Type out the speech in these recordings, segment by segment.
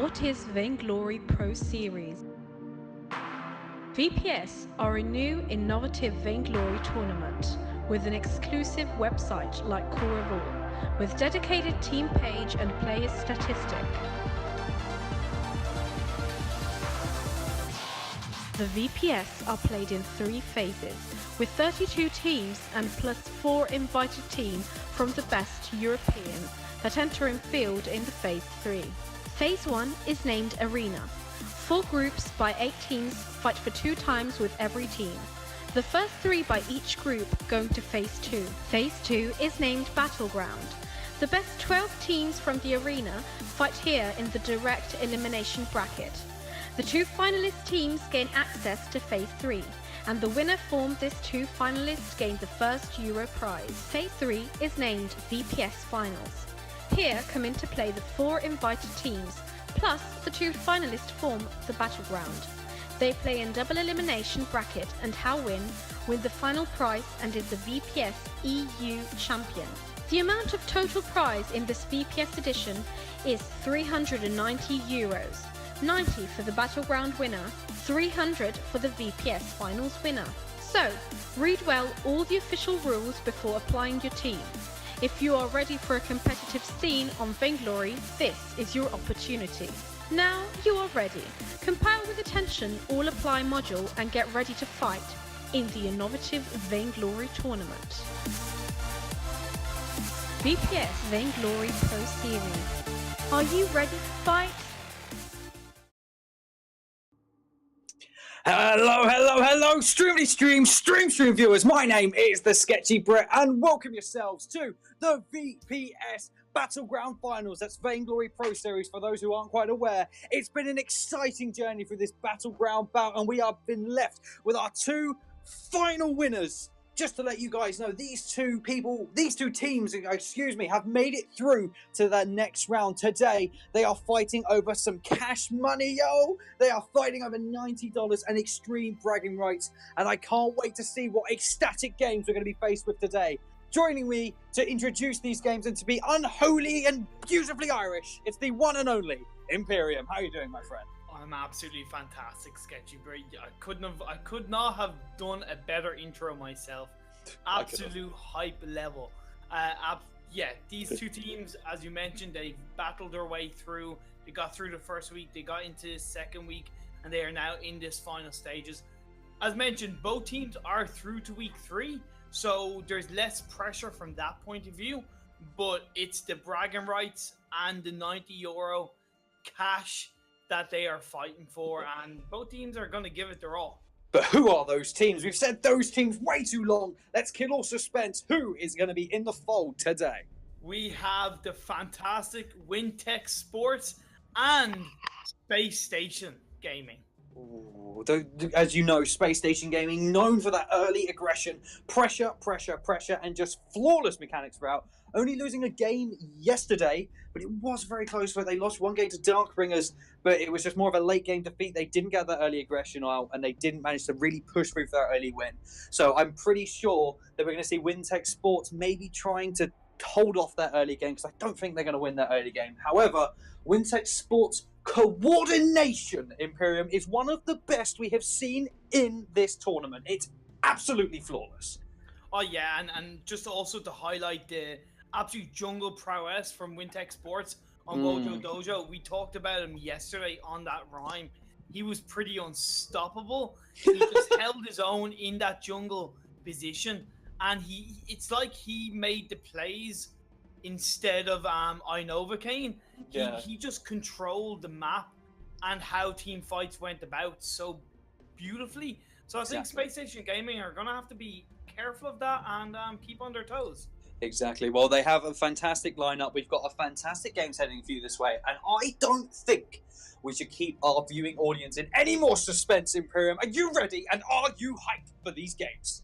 What is Vainglory Pro Series? VPS are a new, innovative Vainglory tournament with an exclusive website like Core of All, with dedicated team page and player statistic. The VPS are played in 3 phases, with 32 teams and plus 4 invited teams from the best Europeans that enter in field in the Phase 3. Phase 1 is named Arena. 4 groups by 8 teams fight for 2 times with every team. The first 3 by each group going to Phase 2. Phase 2 is named Battleground. The best 12 teams from the Arena fight here in the direct elimination bracket. The 2 finalist teams gain access to Phase 3, and the winner formed this 2 finalists gain the first Euro prize. Phase 3 is named VPS Finals. Here come into play the 4 invited teams, plus the 2 finalists form the Battleground. They play in double elimination bracket, and how win the final prize and is the VPS EU champion. The amount of total prize in this VPS edition is €390. 90 for the Battleground winner, 300 for the VPS Finals winner. So, read well all the official rules before applying your team. If you are ready for a competitive scene on Vainglory, this is your opportunity. Now you are ready. Compile with attention all apply module and get ready to fight in the innovative Vainglory tournament. VPS Vainglory Pro Series. Are you ready to fight? Hello, stream viewers. My name is TheSketchyBrit, and welcome yourselves to the VPS Battleground Finals. That's Vainglory Pro Series, for those who aren't quite aware. It's been an exciting journey through this Battleground bout, and we have been left with our 2 final winners. Just to let you guys know, these two teams, have made it through to the next round. Today, they are fighting over some cash money, yo! They are fighting over $90 and extreme bragging rights, and I can't wait to see what ecstatic games we're going to be faced with today. Joining me to introduce these games and to be unholy and beautifully Irish, it's the one and only Imperium. How are you doing, my friend? I'm absolutely fantastic, SketchyBrit. I could not have done a better intro myself. Absolute hype level. These 2 teams, as you mentioned, they battled their way through. They got through the first week, they got into the second week, and they are now in this final stages. As mentioned, both teams are through to week 3, so there's less pressure from that point of view. But it's the bragging rights and the €90 cash that they are fighting for, and both teams are going to give it their all. But who are those teams? We've said those teams way too long. Let's kill all suspense. Who is going to be in the fold today? We have the fantastic Wintex Sports and Spacestation Gaming. Ooh, as you know, Spacestation Gaming, known for that early aggression, pressure, and just flawless mechanics throughout. Only losing a game yesterday, but it was very close where they lost 1 game to Darkbringers, but it was just more of a late game defeat. They didn't get that early aggression out, and they didn't manage to really push through for that early win. So I'm pretty sure that we're going to see Wintex Sports maybe trying to hold off that early game, because I don't think they're going to win that early game. However, Wintex Sports coordination, Imperium, is one of the best we have seen in this tournament. It's absolutely flawless. Oh yeah, and just also to highlight the absolute jungle prowess from Wintex Sports on Mojo Dojo. We talked about him yesterday on that rhyme. He was pretty unstoppable. He just held his own in that jungle position, and it's like he made the plays instead of Inovacaine. He just controlled the map and how team fights went about so beautifully. So I think Spacestation Gaming are going to have to be careful of that and keep on their toes. Exactly. Well, they have a fantastic lineup. We've got a fantastic games heading for you this way, and I don't think we should keep our viewing audience in any more suspense, Imperium. Are you ready, and are you hyped for these games?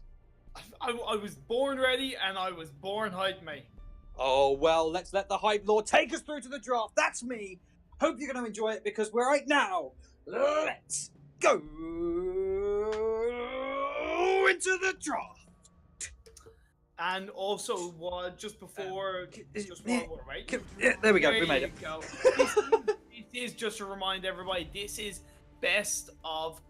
I was born ready, and I was born hyped, mate. Oh, well, let's let the hype lord take us through to the draft. That's me. Hope you're going to enjoy it, because we're right now. Let's go into the draft. And also, just before war, right? Yeah, there we go. We made it. This is just to remind everybody, this is best of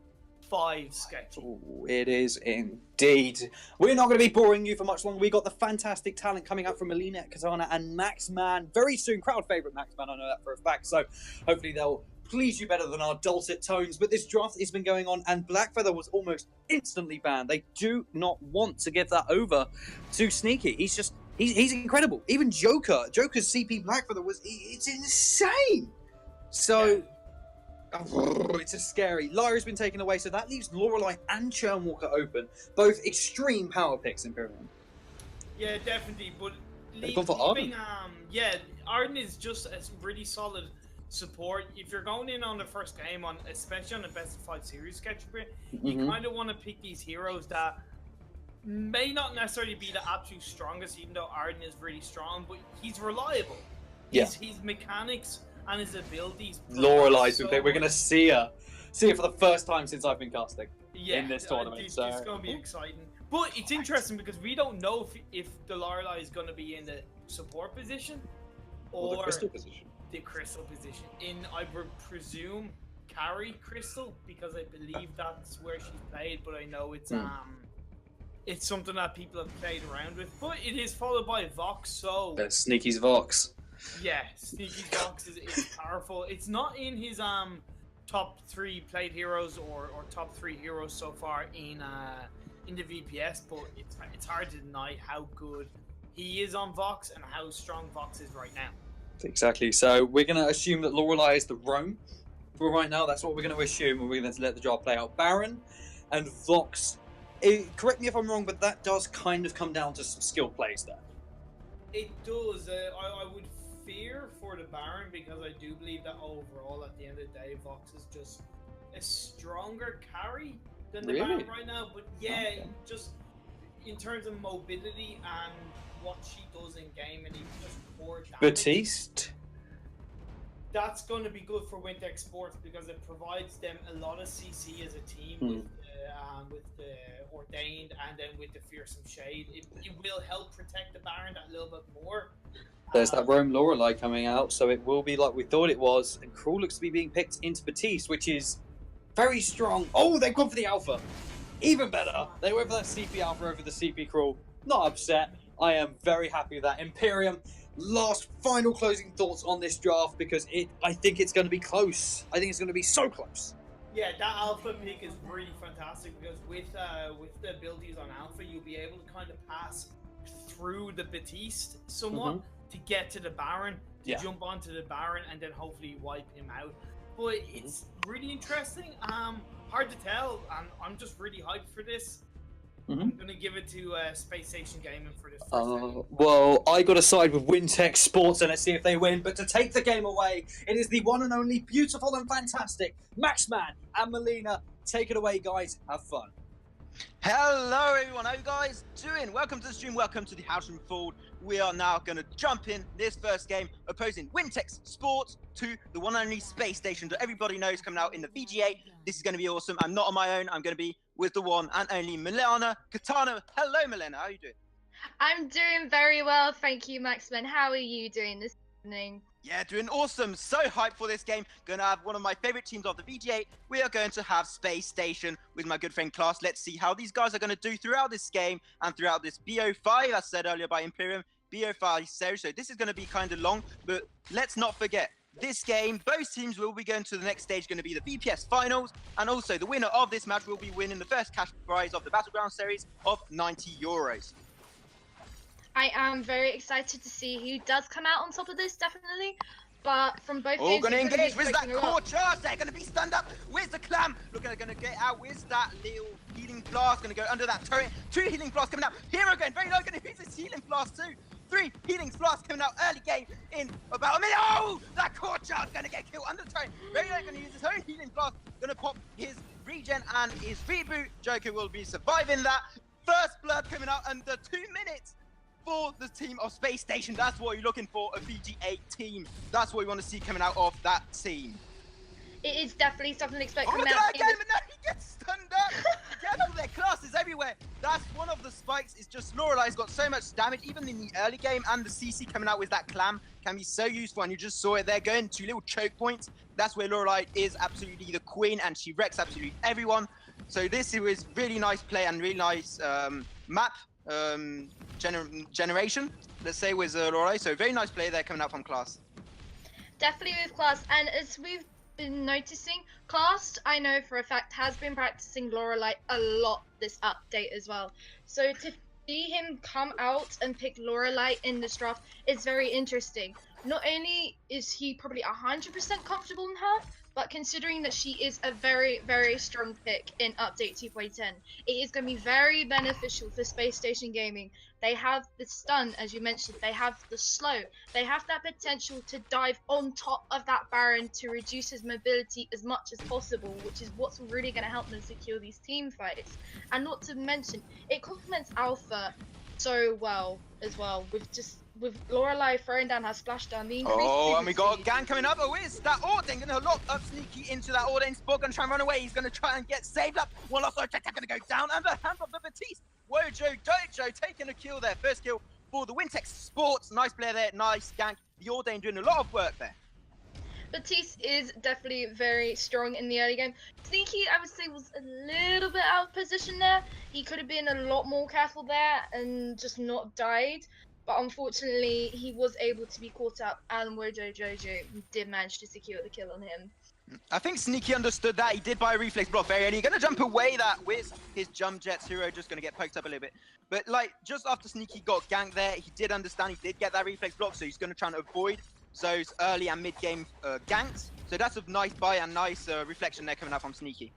5 sketch. Ooh, it is indeed. We're not going to be boring you for much longer. We got the fantastic talent coming up from Melina, Katana, and Maxman very soon. Crowd favorite Maxman, I know that for a fact. So hopefully they'll please you better than our dulcet tones. But this draft has been going on, and Blackfeather was almost instantly banned. They do not want to give that over to Sneaky. He's incredible. Even Joker's CP Blackfeather it's insane. So. Yeah. Oh, it's just scary. Lyra's been taken away, so that leaves Lorelei and Churnwalker open. Both extreme power picks, Imperium. Yeah, definitely. But they've gone for Arden. Yeah, Arden is just a really solid support. If you're going in on the first game, especially on the best of 5 series SketchyBrit, you kind of want to pick these heroes that may not necessarily be the absolute strongest, even though Arden is really strong, but he's reliable. His mechanics and his abilities. Lorelei's we're going to see her for the first time since I've been casting in this tournament. It's going to be exciting. But it's interesting because we don't know if the Lorelei is going to be in the support position or the crystal position. The crystal position. I would presume carry crystal because I believe that's where she's played, but I know it's something that people have played around with. But it is followed by Vox, so Sneaky's Vox. Yeah, Sneaky Vox is powerful. It's not in his top 3 played heroes or top 3 heroes so far in the VPS, but it's hard to deny how good he is on Vox and how strong Vox is right now. Exactly. So we're going to assume that Lorelei is the roam for right now. That's what we're going to assume, and we're going to let the draft play out. Baron and Vox. Correct me if I'm wrong, but that does kind of come down to some skill plays there. It does. I would fear for the Baron because I do believe that overall at the end of the day Vox is just a stronger carry than the Baron right now, but just in terms of mobility and what she does in game and even just core damage, Batiste, that's going to be good for Wintex Sports because it provides them a lot of CC as a team with the Ordained and then with the Fearsome Shade. It will help protect the Baron that little bit more. There's that Rome Lorelei coming out, so it will be like we thought it was. And Cruel looks to be being picked into Batiste, which is very strong. Oh, they've gone for the Alpha. Even better. They went for that CP Alpha over the CP Cruel. Not upset. I am very happy with that. Imperium, last final closing thoughts on this draft because I think it's going to be close. I think it's going to be so close. Yeah, that Alpha pick is really fantastic because with the abilities on Alpha, you'll be able to kind of pass through the Batiste somewhat to get to the Baron, to jump onto the Baron and then hopefully wipe him out. But it's really interesting. Hard to tell. I'm just really hyped for this. I'm going to give it to Spacestation Gaming for this first well, I got to side with Wintex Sports and let's see if they win. But to take the game away, it is the one and only beautiful and fantastic Maxman and Melina. Take it away, guys. Have fun. Hello everyone, how you guys doing? Welcome to the stream, welcome to the House Room Fold. We are now going to jump in this first game, opposing Wintex Sports to the one and only Space Station that everybody knows coming out in the VGA. This is going to be awesome. I'm not on my own, I'm going to be with the one and only Milena Katana. Hello Milena, how are you doing? I'm doing very well, thank you Maxman. How are you doing this evening? Yeah, doing awesome. So hyped for this game. Going to have one of my favorite teams of the VGA. We are going to have Space Station with my good friend Klaas. Let's see how these guys are going to do throughout this game and throughout this BO5, as said earlier by Imperium. BO5 series. So this is going to be kind of long, but let's not forget. This game, both teams will be going to the next stage, going to be the VPS Finals, and also the winner of this match will be winning the first cash prize of the Battleground series of €90. I am very excited to see who does come out on top of this, definitely. But from both games, going to engage with that core charge. They're going to be stunned up. Where's the clam? Look, they're going to get out. Where's that little healing blast? Going to go under that turret. 2 healing blasts coming out. Hero going very low. Going to use his healing blast too. 3 healing blasts coming out early game in about a minute. Oh, that core charge going to get killed under the turret. Very low. Going to use his own healing blast. Going to pop his regen and his reboot. Joker will be surviving that. First blood coming out under 2 minutes. For the team of Space Station. That's what you're looking for, a VGA team. That's what we want to see coming out of that team. It is definitely something to expect coming out. Look at that again, but now he gets stunned up. careful, their class is everywhere. That's one of the spikes. It's just Lorelei's got so much damage, even in the early game, and the CC coming out with that clam can be so useful, and you just saw it there going to little choke points. That's where Lorelei is absolutely the queen, and she wrecks absolutely everyone. So this was really nice play and really nice map generation, let's say, with Lorelei. So very nice play there coming out from class. Definitely with Class, and as we've been noticing, Class, I know for a fact, has been practicing Lorelei a lot this update as well. So to see him come out and pick Lorelei in this draft is very interesting. Not only is he probably 100% comfortable in her, but considering that she is a very, very strong pick in Update 2.10, it is going to be very beneficial for Space Station Gaming. They have the stun, as you mentioned, they have the slow, they have that potential to dive on top of that Baron to reduce his mobility as much as possible, which is what's really going to help them secure these team fights. And not to mention, it complements Alpha so well as well, with Lorelei throwing down her splashdown. Oh, and we got Gang coming up. Oh, is that Ordain gonna lock up Sneaky into that Ordain spot? Gonna try and run away. He's gonna try and get saved up. One last attack gonna go down under the hand of the Batiste. Wojo Dojo taking a kill there. First kill for the Wintex Sports. Nice player there. Nice gank. The Ordain doing a lot of work there. Batiste is definitely very strong in the early game. Sneaky, I would say, was a little bit out of position there. He could have been a lot more careful there and just not died. But unfortunately, he was able to be caught up, and Wojo Jojo did manage to secure the kill on him. I think Sneaky understood that. He did buy a reflex block very early. He's going to jump away that with his jump jets. Hero just going to get poked up a little bit. But like, just after Sneaky got ganked there, he did understand he did get that reflex block, so he's going to try and avoid those early and mid-game ganks. So that's a nice buy and nice reflection there coming out from Sneaky.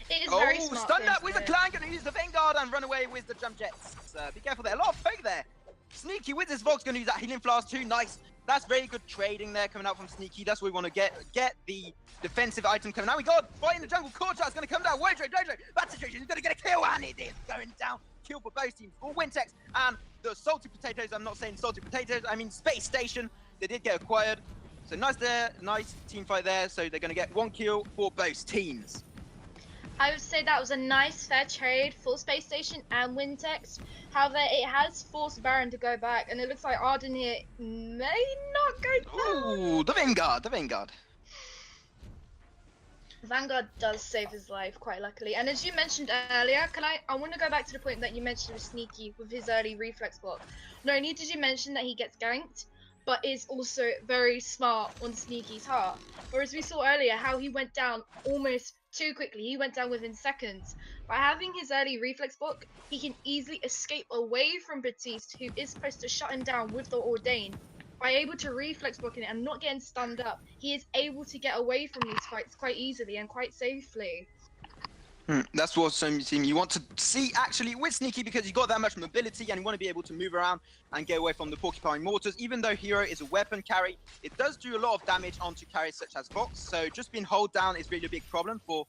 It is very smart. Stunned up with the clan, going to use the Vanguard and run away with the jump jets. Be careful there. A lot of poke there. Sneaky with his Vox, going to use that healing flask too. Nice. That's very good trading there coming out from Sneaky. That's what we want to get the defensive item coming out. We got fight in the jungle. Corchar's going to come down. Wojo Dojo. That situation is going to get a kill, and it is going down. Kill for both teams. For Wintex and the Salty Potatoes. I'm not saying Salty Potatoes. I mean Space Station. They did get acquired. So nice there. Nice team fight there. So they're going to get 1 kill for both teams. I would say that was a nice fair trade for Space Station and Wintex. However, it has forced Baron to go back, and it looks like Arden here may not go down. Ooh, the Vanguard, the Vanguard. Vanguard does save his life, quite luckily. And as you mentioned earlier, I want to go back to the point that you mentioned with Sneaky with his early reflex block. Not only did you mention that he gets ganked, but is also very smart on Sneaky's heart. Whereas we saw earlier how he went down almost too quickly. He went down within seconds. By having his early reflex block, he can easily escape away from Batiste, who is supposed to shut him down with the Ordain. By able to reflex blocking it and not getting stunned up, he is able to get away from these fights quite easily and quite safely. That's what some team you want to see actually with Sneaky, because you got that much mobility and you want to be able to move around and get away from the porcupine mortars. Even though Hero is a weapon carry, it does do a lot of damage onto carries such as Vox. So just being hold down is really a big problem for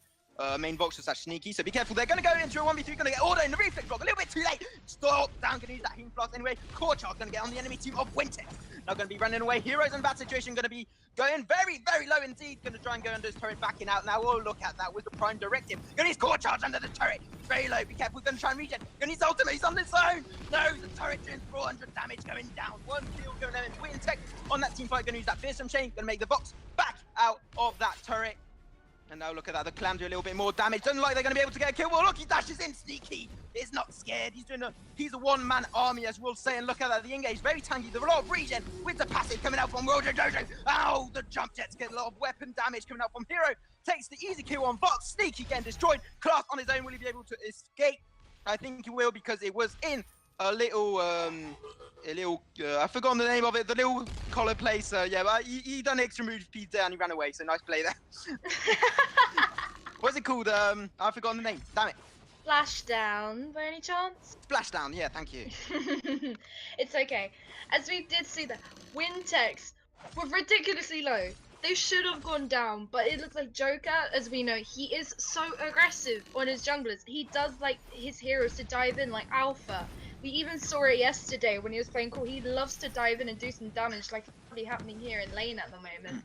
main Voxer slash Sneaky. So be careful. They're going to go into a 1v3, going to get Order in the reflex block. A little bit too late. Stop down, going to use that healing flask anyway. Corchar's going to get on the enemy team of Wintex. Now going to be running away. Heroes in that situation going to be going very, very low indeed. Going to try and go under his turret, backing out now. Oh, look at that with the prime directive. Going to use core charge under the turret. Very low. Be careful. Going to try and regen. Going to use ultimate. He's on his own. No, the turret doing 400 damage going down. 1 kill going down into Wintex on that team fight. Going to use that fearsome chain. Going to make the Vox back out of that turret. And now look at that, the clan do a little bit more damage. Doesn't look like they're going to be able to get a kill. Well, look, he dashes in. Sneaky is not scared. He's a one-man army, as we'll say. And look at that, the engage very tanky. There's a lot of regen with the passive coming out from Wojo Dojo. Ow, the jump jets get a lot of weapon damage coming out from Hero. Takes the easy kill on Vox. Sneaky getting destroyed. Class on his own, will he be able to escape? I think he will, because it was in a little, I've forgotten the name of it, the little collar place. Yeah, but he done extra move speed there and he ran away, so nice play there. What's it called? I've forgotten the name, damn it. Splashdown, by any chance? Splashdown, yeah, thank you. It's okay. As we did see that, Wintex were ridiculously low. They should have gone down, but it looks like Joker, as we know, he is so aggressive on his junglers. He does like his heroes to dive in like Alpha. We even saw it yesterday when he was playing cool. He loves to dive in and do some damage, like it's probably happening here in lane at the moment.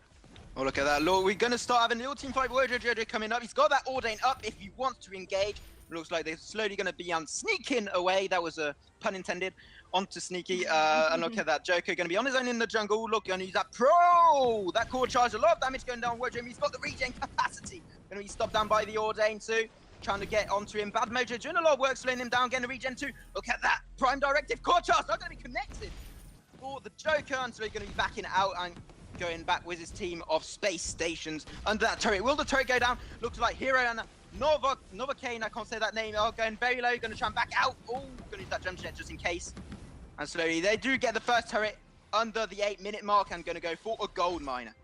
Oh, look at that. Look, we're going to start having a little team fight. Wojo Jojo coming up. He's got that Ordain up if he wants to engage. Looks like they're slowly going to be sneaking away. That was a pun intended. Onto Sneaky. And look at that. Joker going to be on his own in the jungle. Look, going to use that pro. That core charge. A lot of damage going down. Wojro, he's got the regen capacity. Going to be stopped down by the Ordain too. Trying to get onto him. Bad Mojo doing a lot of work slowing him down. Getting the regen too. Look at that. Prime directive. Core charge. Not going to be connected for the Joker. And so he's going to be backing out and going back with his team of space stations under that turret. Will the turret go down? Looks like Hero and Novocaine, I can't say that name, are going very low, going to try and back out. Oh, going to use that jump jet just in case. And slowly, they do get the first turret under the 8-minute mark and going to go for a gold miner.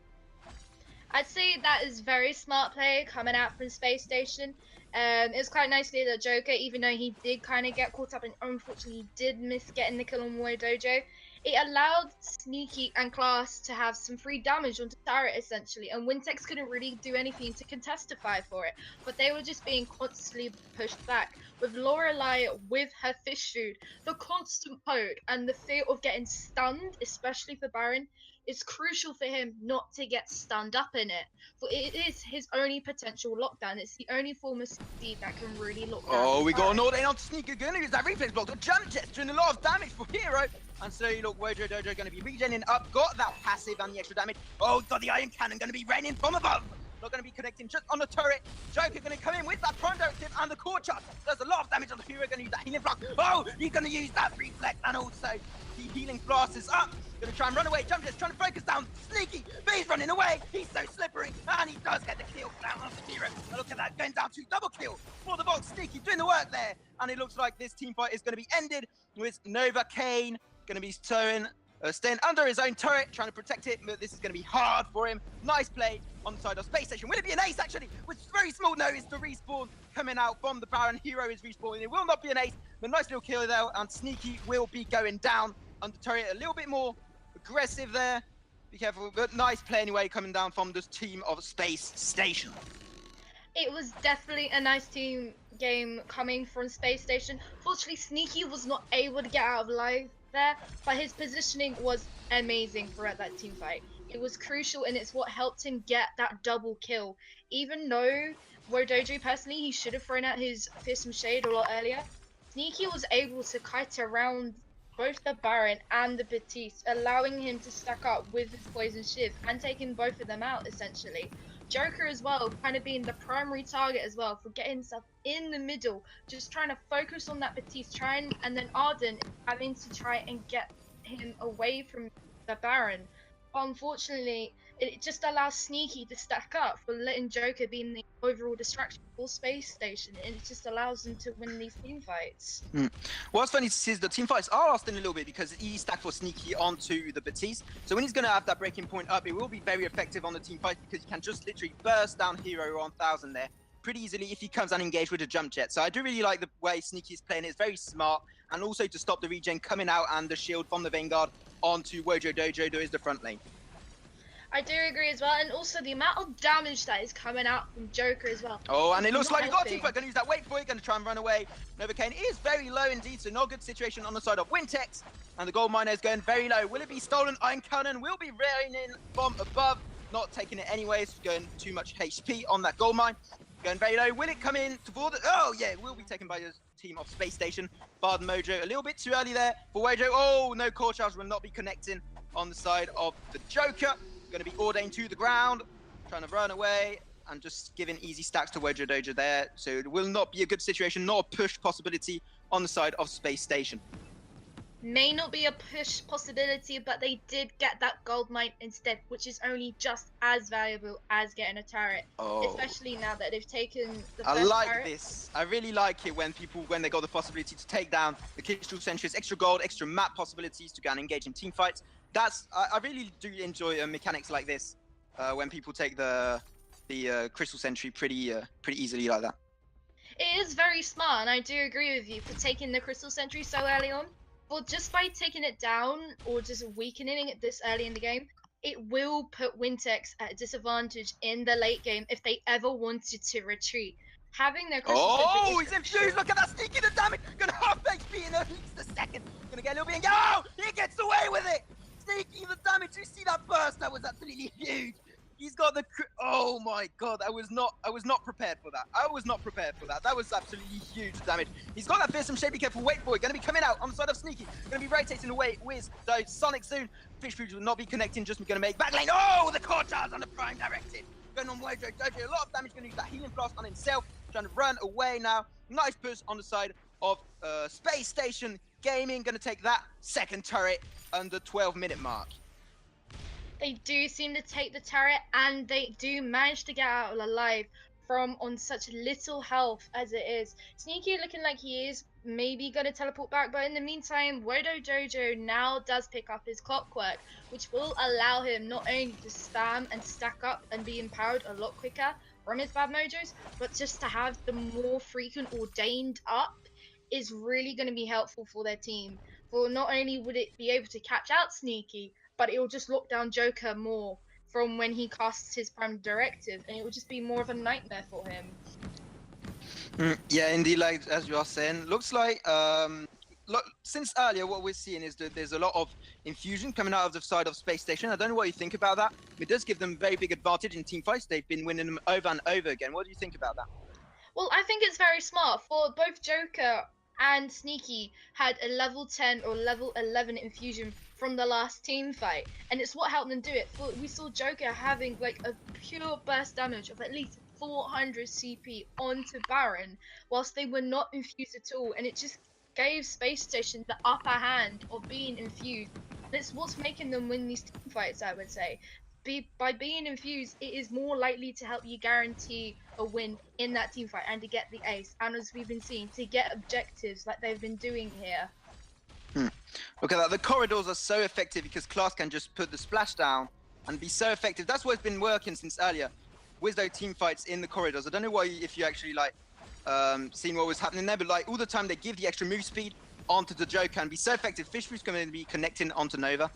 I'd say that is very smart play coming out from Space Station. It was quite nice to see that Joker, even though he did kind of get caught up and unfortunately he did miss getting the kill on Dojo. It allowed Sneaky and Class to have some free damage onto turret essentially, and Wintex couldn't really do anything to contestify for it, but they were just being constantly pushed back. With Lorelei with her fish food, the constant poke and the fear of getting stunned, especially for Baron, is crucial for him not to get stunned up in it. For it is his only potential lockdown. It's the only form of speed that can really lock down. Oh, we got an Ordain on Sneaky. Going to use that reflex block. The jump jet's doing a lot of damage for Hero. And so you look, Wojro Dojo going to be regening up. Got that passive and the extra damage. Oh, got the Iron Cannon going to be raining from above. Not going to be connecting just on the turret. Joker going to come in with that prime directive and the core charge. Does a lot of damage on the Hero. Going to use that healing flask. Oh, he's going to use that reflex and also the healing flask is up. Going to try and run away. Jump just trying to focus down Sneaky, but he's running away. He's so slippery, and he does get the kill down on the Hero. And look at that, going down to double kill for the box. Sneaky doing the work there, and it looks like this team fight is going to be ended with Novocaine going to be staying under his own turret, trying to protect it, but this is going to be hard for him. Nice play on the side of Space Station. Will it be an ace, actually? With very small notice, the respawn coming out from the Baron. Hero is respawning. It will not be an ace, but nice little kill there, and Sneaky will be going down under turret. A little bit more aggressive there. Be careful, but nice play anyway, coming down from this team of Space Station. It was definitely a nice team game coming from Space Station. Fortunately, Sneaky was not able to get out of life there, but his positioning was amazing throughout that team fight. It was crucial, and it's what helped him get that double kill. Even though Wodoji personally, he should have thrown out his Fearsome Shade a lot earlier, Sneaky was able to kite around both the Baron and the Batiste, allowing him to stack up with his Poison Shiv and taking both of them out essentially. Joker as well, kind of being the primary target as well for getting himself in the middle, just trying to focus on that Batiste, and then Arden having to try and get him away from the Baron. But unfortunately, it just allows Sneaky to stack up for letting Joker be in the overall distraction for Space Station, and it just allows them to win these team fights. What's funny to see is the team fights are lasting a little bit because he stacked for Sneaky onto the Batiste. So when he's going to have that breaking point up, it will be very effective on the team fight because he can just literally burst down Hero 1000 there pretty easily if he comes unengaged with a jump jet. So I do really like the way Sneaky is playing. It's very smart, and also to stop the regen coming out and the shield from the Vanguard onto Wojro Dojo, who is the front lane. I do agree as well, and also the amount of damage that is coming out from Joker as well. Oh, and it looks like we've got a team fight. Going to use that wait for it, going to try and run away. Novocaine is very low indeed, so not a good situation on the side of Wintex. And the gold miner is going very low. Will it be stolen? Iron Cannon will be raining from above. Not taking it anyways, going too much HP on that gold mine. Going very low. Will it come in for the... Oh, yeah, it will be taken by the team of Space Station. Bard Mojo a little bit too early there for Wojo. Oh, no core charge will not be connecting on the side of the Joker. Going to be ordained to the ground, trying to run away and just giving easy stacks to Wojro Dojo there. So it will not be a good situation, not a push possibility on the side of Space Station. May not be a push possibility, but they did get that gold mine instead, which is only just as valuable as getting a turret. Oh. Especially now that they've taken the I first like turret. this. I really like it when they got the possibility to take down the Crystal Sentries, extra gold, extra map possibilities to go and engage in team fights. I really do enjoy mechanics like this when people take the Crystal Sentry pretty easily like that. It is very smart, and I do agree with you for taking the Crystal Sentry so early on. But just by taking it down or just weakening it this early in the game, it will put Wintex at a disadvantage in the late game if they ever wanted to retreat. Having their Crystal Sentry he's infused! Look at that Sneaky, the damage! Gonna half HP in at least a second. Gonna get a little bit. Oh, he gets away with it! Sneaky, the damage! You see that burst? That was absolutely huge. He's got the. Oh my god, I was not prepared for that. I was not prepared for that. That was absolutely huge damage. He's got that fearsome shape. Be careful. Wait for it. Going to be coming out on the side of Sneaky. Going to be rotating away. Wiz, though. Sonic soon. Fish Foods will not be connecting. Just going to make back lane. Oh, the core charge on the prime directed. Going on Mojo Dojo. A lot of damage. Going to use that healing flask on himself. Trying to run away now. Nice push on the side of Space Station Gaming. Going to take that second turret under 12-minute mark. They do seem to take the turret, and they do manage to get out alive from on such little health as it is. Sneaky looking like he is maybe going to teleport back, but in the meantime, Wodo Jojo now does pick up his clockwork, which will allow him not only to spam and stack up and be empowered a lot quicker from his bad mojos, but just to have the more frequent ordained up is really going to be helpful for their team. For not only would it be able to catch out Sneaky, but it will just lock down Joker more from when he casts his prime directive, and it will just be more of a nightmare for him. Yeah, indeed, like as you are saying, looks like since earlier what we're seeing is that there's a lot of infusion coming out of the side of Space Station. I don't know what you think about that. It does give them very big advantage in team fights. They've been winning them over and over again. What do you think about that? Well, I think it's very smart for both Joker and Sneaky had a level 10 or level 11 infusion from the last team fight, and it's what helped them do it. We saw Joker having like a pure burst damage of at least 400 CP onto Baron whilst they were not infused at all, and it just gave Space Station the upper hand of being infused. And it's what's making them win these team fights, I would say. By being infused, it is more likely to help you guarantee a win in that team fight and to get the ace, and as we've been seeing, to get objectives like they've been doing here. Look at that. The corridors are so effective because Class can just put the splash down and be so effective. That's what's been working since earlier. Wizdo team fights in the corridors. I don't know if you actually like seen what was happening there, but like all the time they give the extra move speed onto the Joker and be so effective. Fish Food's going to be connecting onto Nova.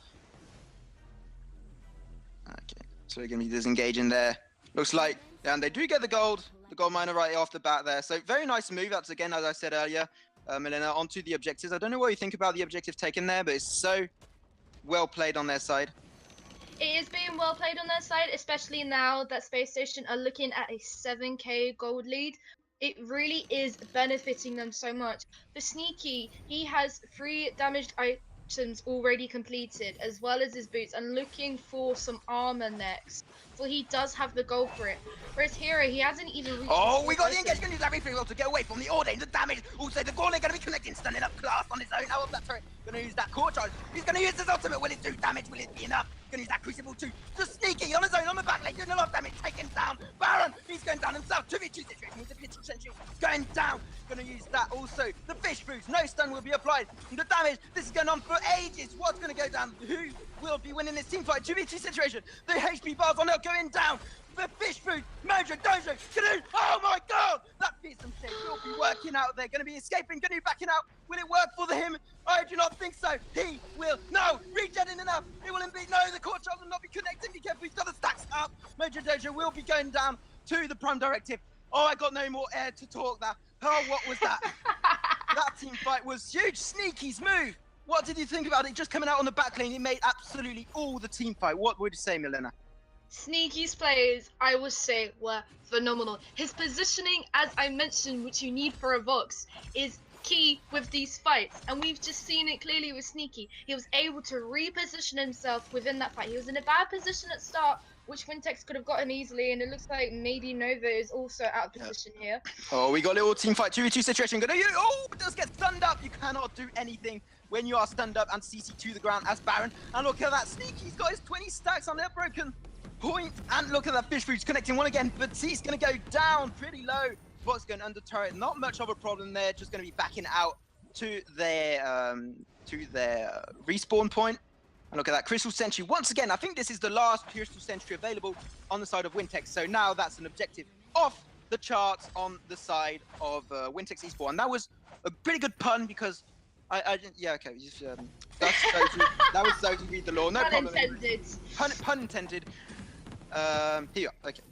Okay, so they're going to be disengaging there. Looks like, yeah, and they do get the gold miner right off the bat there. So very nice move. That's again, as I said earlier, Milena, onto the objectives. I don't know what you think about the objective taken there, but it's so well played on their side. It is being well played on their side, especially now that Space Station are looking at a 7k gold lead. It really is benefiting them so much. For Sneaky, he has 3 damaged items already completed, as well as his boots, and looking for some armor next. For he does have the gold for it. Whereas Hero, he hasn't even reached. Oh, we got the engage. Going to use that refill to get away from the order. The damage. Also, the Gauntlet going to be connecting, standing up Class on his own. Out of that turret. Going to use that core charge. He's going to use his ultimate. Will it do damage? Will it be enough? Going to use that Crucible too. Just Sneaky on his own on the back lane, doing a lot of damage. Taking down Baron. He's going down himself. 2v2 situation with the Pitching Century going down. Going to use that also. The Fish Foods. No stun will be applied. And the damage. This is going on for ages. What's going to go down? Who will be winning this team fight? 2v2 situation. The HP bars are not going down. The Fish Food, Mojo Dojo, Canoe, oh my god! That fearsome shape will be working out there. Going to be escaping, going to be backing out. Will it work for him? I do not think so. He will, no, regenning enough. It will indeed, no, the core charge will not be connecting. Be careful, he's got the stacks up. Mojo Dojo will be going down to the prime directive. Oh, I got no more air to talk that. Oh, what was that? That team fight was huge. Sneaky's move. What did you think about it? Just coming out on the back lane, it made absolutely all the team fight. What would you say, Milena? Sneaky's plays, I would say, were phenomenal. His positioning, as I mentioned, which you need for a Vox, is key with these fights. And we've just seen it clearly with Sneaky. He was able to reposition himself within that fight. He was in a bad position at start, which Wintex could have gotten easily. And it looks like maybe Nova is also out of position here. Oh, we got a little team fight, 2v2 situation. Gonna use, oh, it does get stunned up. You cannot do anything when you are stunned up and CC to the ground as Baron. And look at that, Sneaky's got his 20 stacks on their broken point, and look at that Fish Foods connecting one again, but he's going to go down pretty low. Vox going under turret, not much of a problem there, just going to be backing out to their respawn point. And look at that Crystal Sentry once again. I think this is the last Crystal Sentry available on the side of Wintex, so now that's an objective off the charts on the side of Wintex Esports. And that was a pretty good pun because I didn't, yeah, okay, that was so to read the law, no problem. Intended. Pun intended. Here you go. Okay.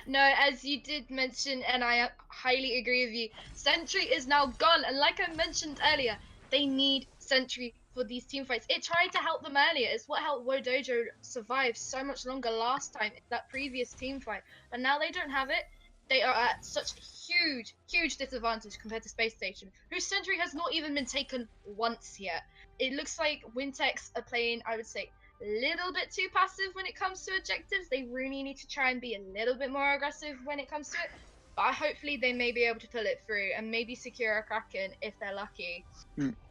No, as you did mention, and I highly agree with you, Sentry is now gone, and like I mentioned earlier, they need sentry for these team fights. It tried to help them earlier. It's what helped Wodojo survive so much longer last time in that previous team fight. But now they don't have it. They are at such huge disadvantage compared to Space Station, whose sentry has not even been taken once yet. It looks like Wintex are playing, I would say, a little bit too passive when it comes to objectives. They really need to try and be a little bit more aggressive when it comes to it. But hopefully they may be able to pull it through and maybe secure a Kraken if they're lucky.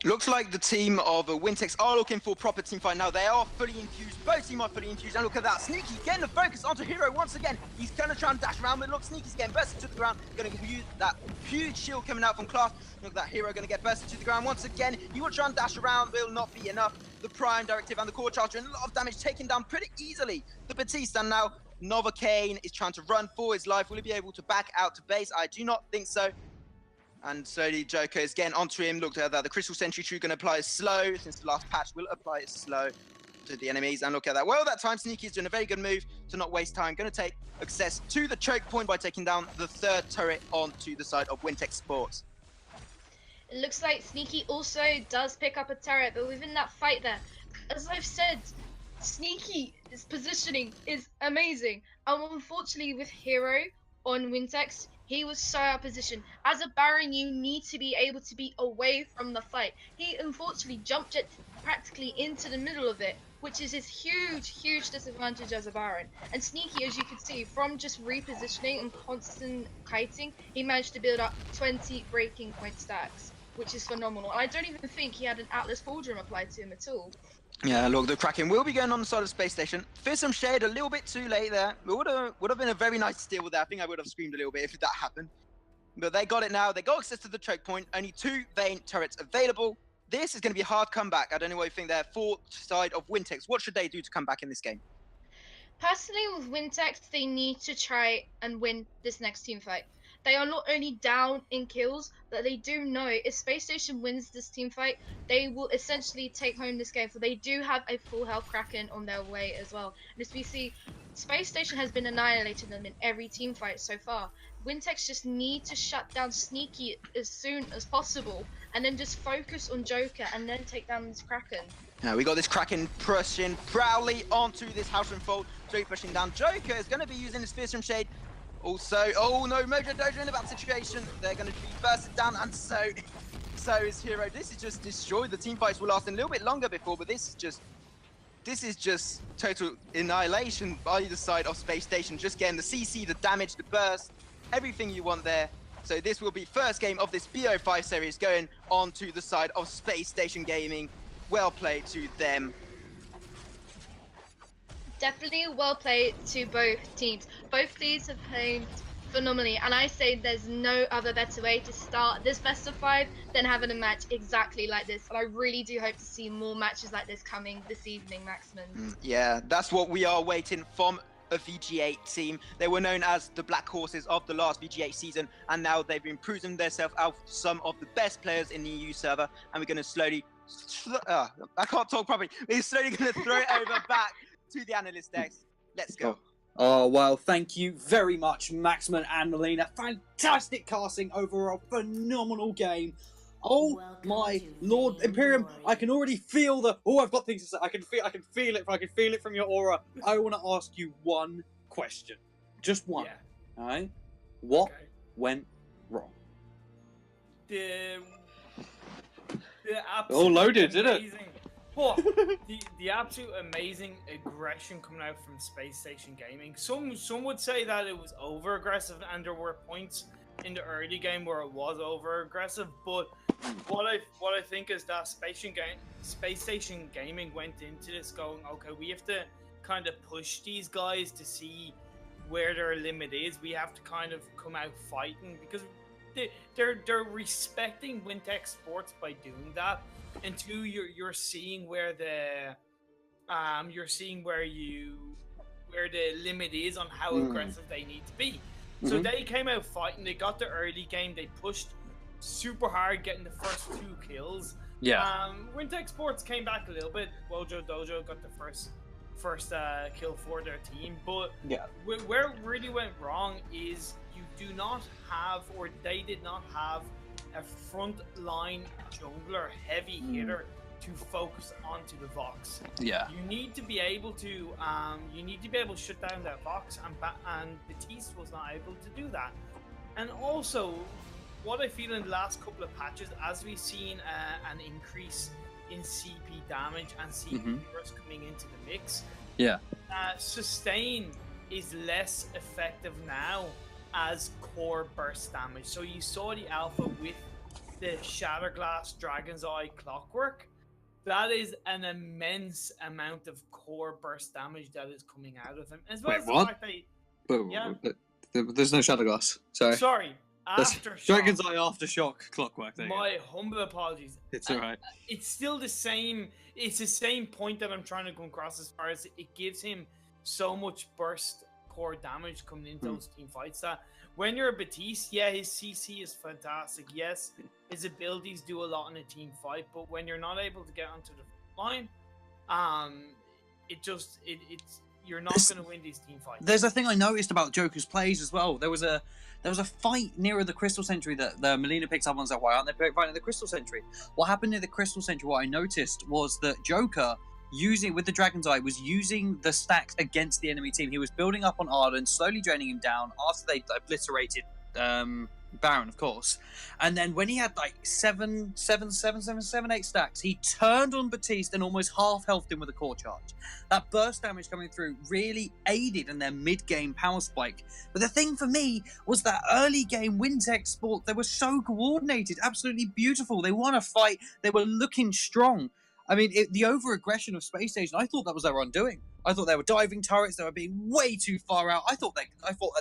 Looks like the team of Wintex are looking for a proper team fight now. They are fully infused. Both teams are fully infused. And look at that. Sneaky getting the focus onto Hero once again. He's going to try and dash around, but look, Sneaky's getting bursted to the ground. Going to use that huge shield coming out from Class. Look at that. Hero going to get bursted to the ground once again. He will try and dash around. Will not be enough. The Prime Directive and the Core Charger and a lot of damage taken down pretty easily. The Batista now. Novocaine is trying to run for his life. Will he be able to back out to base? I do not think so. And slowly Joker is getting onto him. Look at that. The Crystal Sentry True going to apply it slow, since the last patch will apply it slow to the enemies. And look at that. Well, that time Sneaky is doing a very good move to not waste time. Going to take access to the choke point by taking down the third turret onto the side of Wintex Sports. It looks like Sneaky also does pick up a turret, but within that fight there, as I've said, Sneaky's positioning is amazing. And unfortunately with Hero on Wintex, he was so out of position. As a Baron, you need to be able to be away from the fight. He unfortunately jumped it practically into the middle of it, which is his huge disadvantage as a Baron. And Sneaky, as you can see, from just repositioning and constant kiting, he managed to build up 20 breaking point stacks, which is phenomenal. And I don't even think he had an Atlas Fulgrim applied to him at all. Yeah, look, the Kraken will be going on the side of Space Station. Fearsome Shade a little bit too late there. It would have been a very nice steal there. I think I would have screamed a little bit if that happened. But they got it now. They got access to the choke point. Only 2 Vayne turrets available. This is going to be a hard comeback. I don't know what you think there. For side of Wintex, what should they do to come back in this game? Personally, with Wintex, they need to try and win this next team fight. They are not only down in kills, but they do know if Space Station wins this team fight, they will essentially take home this game. For they do have a full health Kraken on their way as well. And as we see, Space Station has been annihilating them in every team fight so far. Wintex just need to shut down Sneaky as soon as possible, and then just focus on Joker and then take down this Kraken. Now we got this Kraken pushing proudly onto this house and fold. So pushing down. Joker is going to be using his Fearsome Shade. Also, oh no, Mojo Dojo in a bad situation. They're going to be bursted down, and so is Hero. This is just destroyed. The team fights will last a little bit longer before, but this is just total annihilation by the side of Space Station. Just getting the CC, the damage, the burst, everything you want there. So this will be first game of this BO5 series going on to the side of Space Station Gaming. Well played to them. Definitely well played to both teams. Both teams have played phenomenally, and I say there's no other better way to start this best of 5 than having a match exactly like this. And I really do hope to see more matches like this coming this evening, Maxman. Yeah, that's what we are waiting from a VG8 team. They were known as the Black Horses of the last VG8 season, and now they've been proving themselves out some of the best players in the EU server, and we're going to slowly... I can't talk properly. We're slowly going to throw it over back to the analyst decks. Let's go. Oh, well, thank you very much, Maxman and Melina. Fantastic casting over a phenomenal game. Oh my Lord, Imperium, I can already feel the... Oh, I've got things to say. I can feel it from your aura. I want to ask you one question. Just one. Yeah. All right? What went wrong? The all loaded, didn't it? What? the absolute amazing aggression coming out from Space Station Gaming. Some would say that it was over aggressive, and there were points in the early game where it was over aggressive. But what I think is that Space Station Gaming went into this going, okay, we have to kind of push these guys to see where their limit is. We have to kind of come out fighting, because they're respecting Wintex Sports by doing that. And 2, you're seeing where the limit is on how aggressive they need to be. So they came out fighting. They got the early game. They pushed super hard, getting the first 2 kills. Yeah. Wintex Sports came back a little bit. Wojo Dojo got the first kill for their team. But yeah, where it really went wrong is you do not have, or they did not have, a front line jungler heavy hitter to focus onto the Vox. Yeah. You need to be able to shut down that Vox, and Batiste was not able to do that. And also, what I feel in the last couple of patches, as we've seen an increase in CP damage and CP heroes coming into the mix, Yeah. sustain is less effective now as core burst damage. So you saw the alpha with the Shatterglass Dragon's Eye Clockwork. That is an immense amount of core burst damage that is coming out of him, as well as the fact that There's no Shadowglass. Sorry. sorry, Aftershock. Dragon's Eye Aftershock Clockwork. There you go. My humble apologies. It's alright. It's still the same. It's the same point that I'm trying to come across, as far as it gives him so much burst core damage coming into those team fights that when you're a Batiste, yeah, his CC is fantastic. Yes, his abilities do a lot in a team fight, but when you're not able to get onto the line, you're not going to win these team fights. There's a thing I noticed about Joker's plays as well. There was a fight nearer the Crystal Sentry that the Melina picked up on. Why aren't they fighting the Crystal Sentry? What happened near the Crystal Sentry, what I noticed was that Joker, with the Dragon's Eye, was using the stacks against the enemy team. He was building up on Arden, slowly draining him down after they obliterated Baron, of course. And then when he had like 7, 8 stacks, he turned on Batiste and almost half healthed him with a core charge. That burst damage coming through really aided in their mid-game power spike. But the thing for me was that early game Wintex sport, they were so coordinated, absolutely beautiful. They won a fight, they were looking strong. I mean, the over-aggression of Space Station, I thought that was their undoing. I thought they were diving turrets, they were being way too far out. I thought at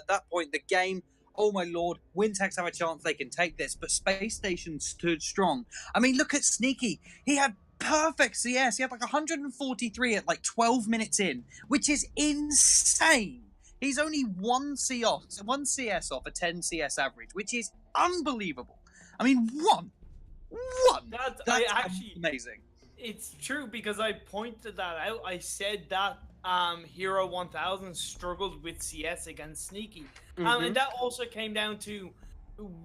that point the game, oh my lord, Wintex have a chance, they can take this, but Space Station stood strong. I mean, look at Sneaky. He had perfect CS. He had like 143 at like 12 minutes in, which is insane. He's only one CS off a 10 CS average, which is unbelievable. I mean, one. That's amazing. It's true, because I pointed that out. I said that Hero 1000 struggled with CS against Sneaky. And that also came down to,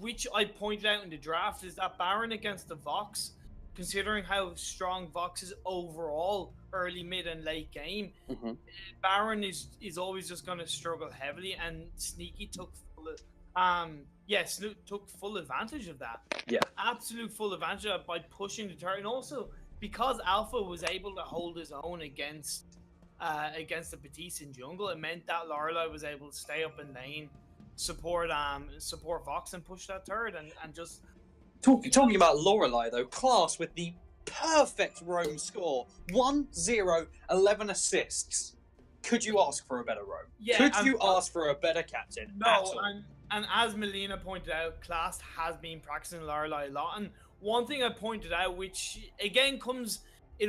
which I pointed out in the draft, is that Baron against the Vox, considering how strong Vox is overall early, mid, and late game, Baron is always just going to struggle heavily, and Sneaky took full advantage of that. Yeah, absolute full advantage of that by pushing the turret, and also because Alpha was able to hold his own against the Batiste in jungle, it meant that Lorelei was able to stay up in lane, support Vox, and push that turret, and just talking about Lorelei though, Class with the perfect roam score, 1-0, 11 assists. Could you ask for a better roam? Yeah, could you ask for a better captain? No, and as Melina pointed out, Class has been practicing Lorelei a lot, and one thing I pointed out, which again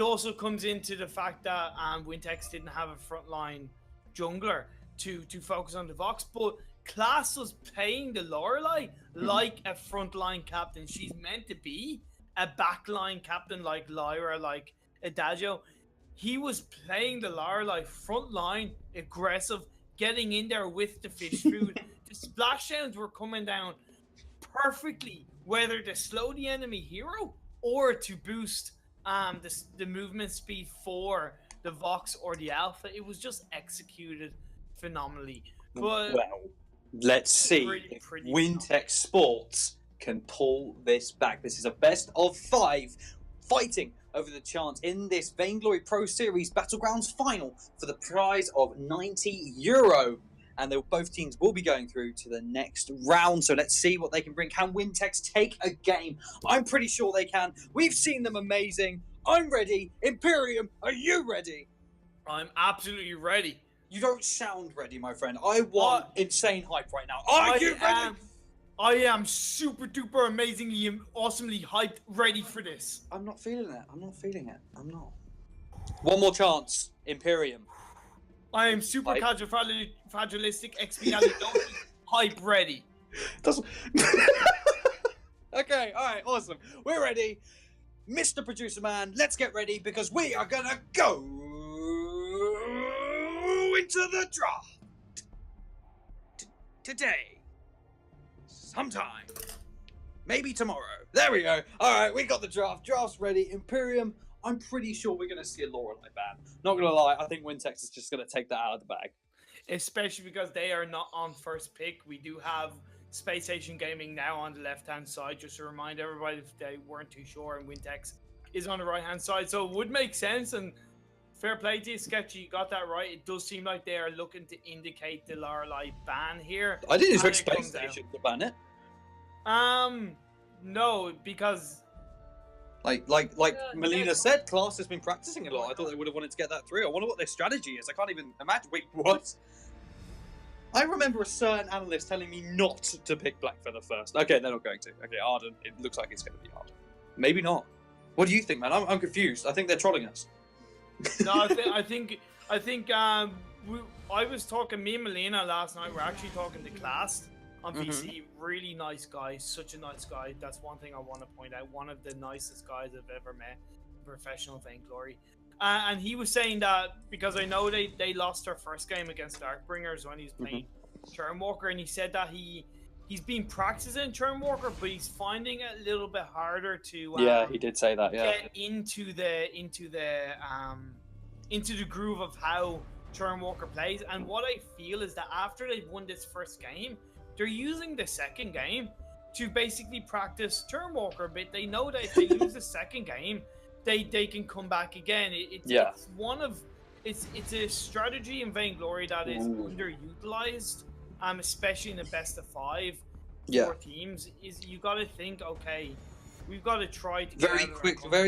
also comes into the fact that Wintex didn't have a frontline jungler to focus on the Vox, but Class was playing the Lorelei like a frontline captain. She's meant to be a backline captain like Lyra, like Adagio. He was playing the Lorelei frontline, aggressive, getting in there with the fish food. The splashdowns were coming down perfectly, whether to slow the enemy hero or to boost the movement speed for the Vox or the Alpha. It was just executed phenomenally. But well, let's see if Wintex Sports can pull this back. This is a best of 5 fighting over the chance in this Vainglory Pro Series Battlegrounds Final for the prize of €90. And both teams will be going through to the next round. So let's see what they can bring. Can Wintex take a game? I'm pretty sure they can. We've seen them amazing. I'm ready. Imperium, are you ready? I'm absolutely ready. You don't sound ready, my friend. I want insane hype right now. Are you ready? I am super duper amazingly, awesomely hyped, ready for this. I'm not feeling it. I'm not. One more chance, Imperium. I am super fragilistic, XP hype ready. Okay, alright, awesome. We're ready. Mr. Producer Man, let's get ready because we are gonna go into the draft. Today. Sometime. Maybe tomorrow. There we go. Alright, we got the draft. Draft's ready. Imperium, I'm pretty sure we're going to see a Lorelei ban. Not going to lie, I think Wintex is just going to take that out of the bag. Especially because they are not on first pick. We do have Spacestation Gaming now on the left-hand side, just to remind everybody if they weren't too sure, and Wintex is on the right-hand side. So it would make sense, and fair play to you, Sketchy, you got that right. It does seem like they are looking to indicate the Lorelei ban here. I didn't expect Spacestation to ban it. No, because... Like Melina said, Class has been practicing a lot. I thought they would have wanted to get that through. I wonder what their strategy is. I can't even imagine. Wait, what? I remember a certain analyst telling me not to pick Blackfeather first. Okay, they're not going to. Okay, Arden. It looks like it's going to be Arden. Maybe not. What do you think, man? I'm confused. I think they're trolling us. No, I think I was talking. Me and Melina last night. We're actually talking to Class on VC. Really nice guy. Such a nice guy. That's one thing I want to point out. One of the nicest guys I've ever met. Professional Vainglory. And he was saying that because I know they lost their first game against Darkbringers when he was playing Churnwalker, and he said that he's been practicing Churnwalker, but he's finding it a little bit harder to yeah, he did say that. Yeah, get into the groove of how Churnwalker plays. And what I feel is that after they've won this first game, they're using the second game to basically practice Churnwalker a bit. They know that if they lose the second game, they can come back again. It's a strategy in Vainglory that is underutilized, especially in the best of 5 4 teams. Is you got to think, okay, we've got to try to very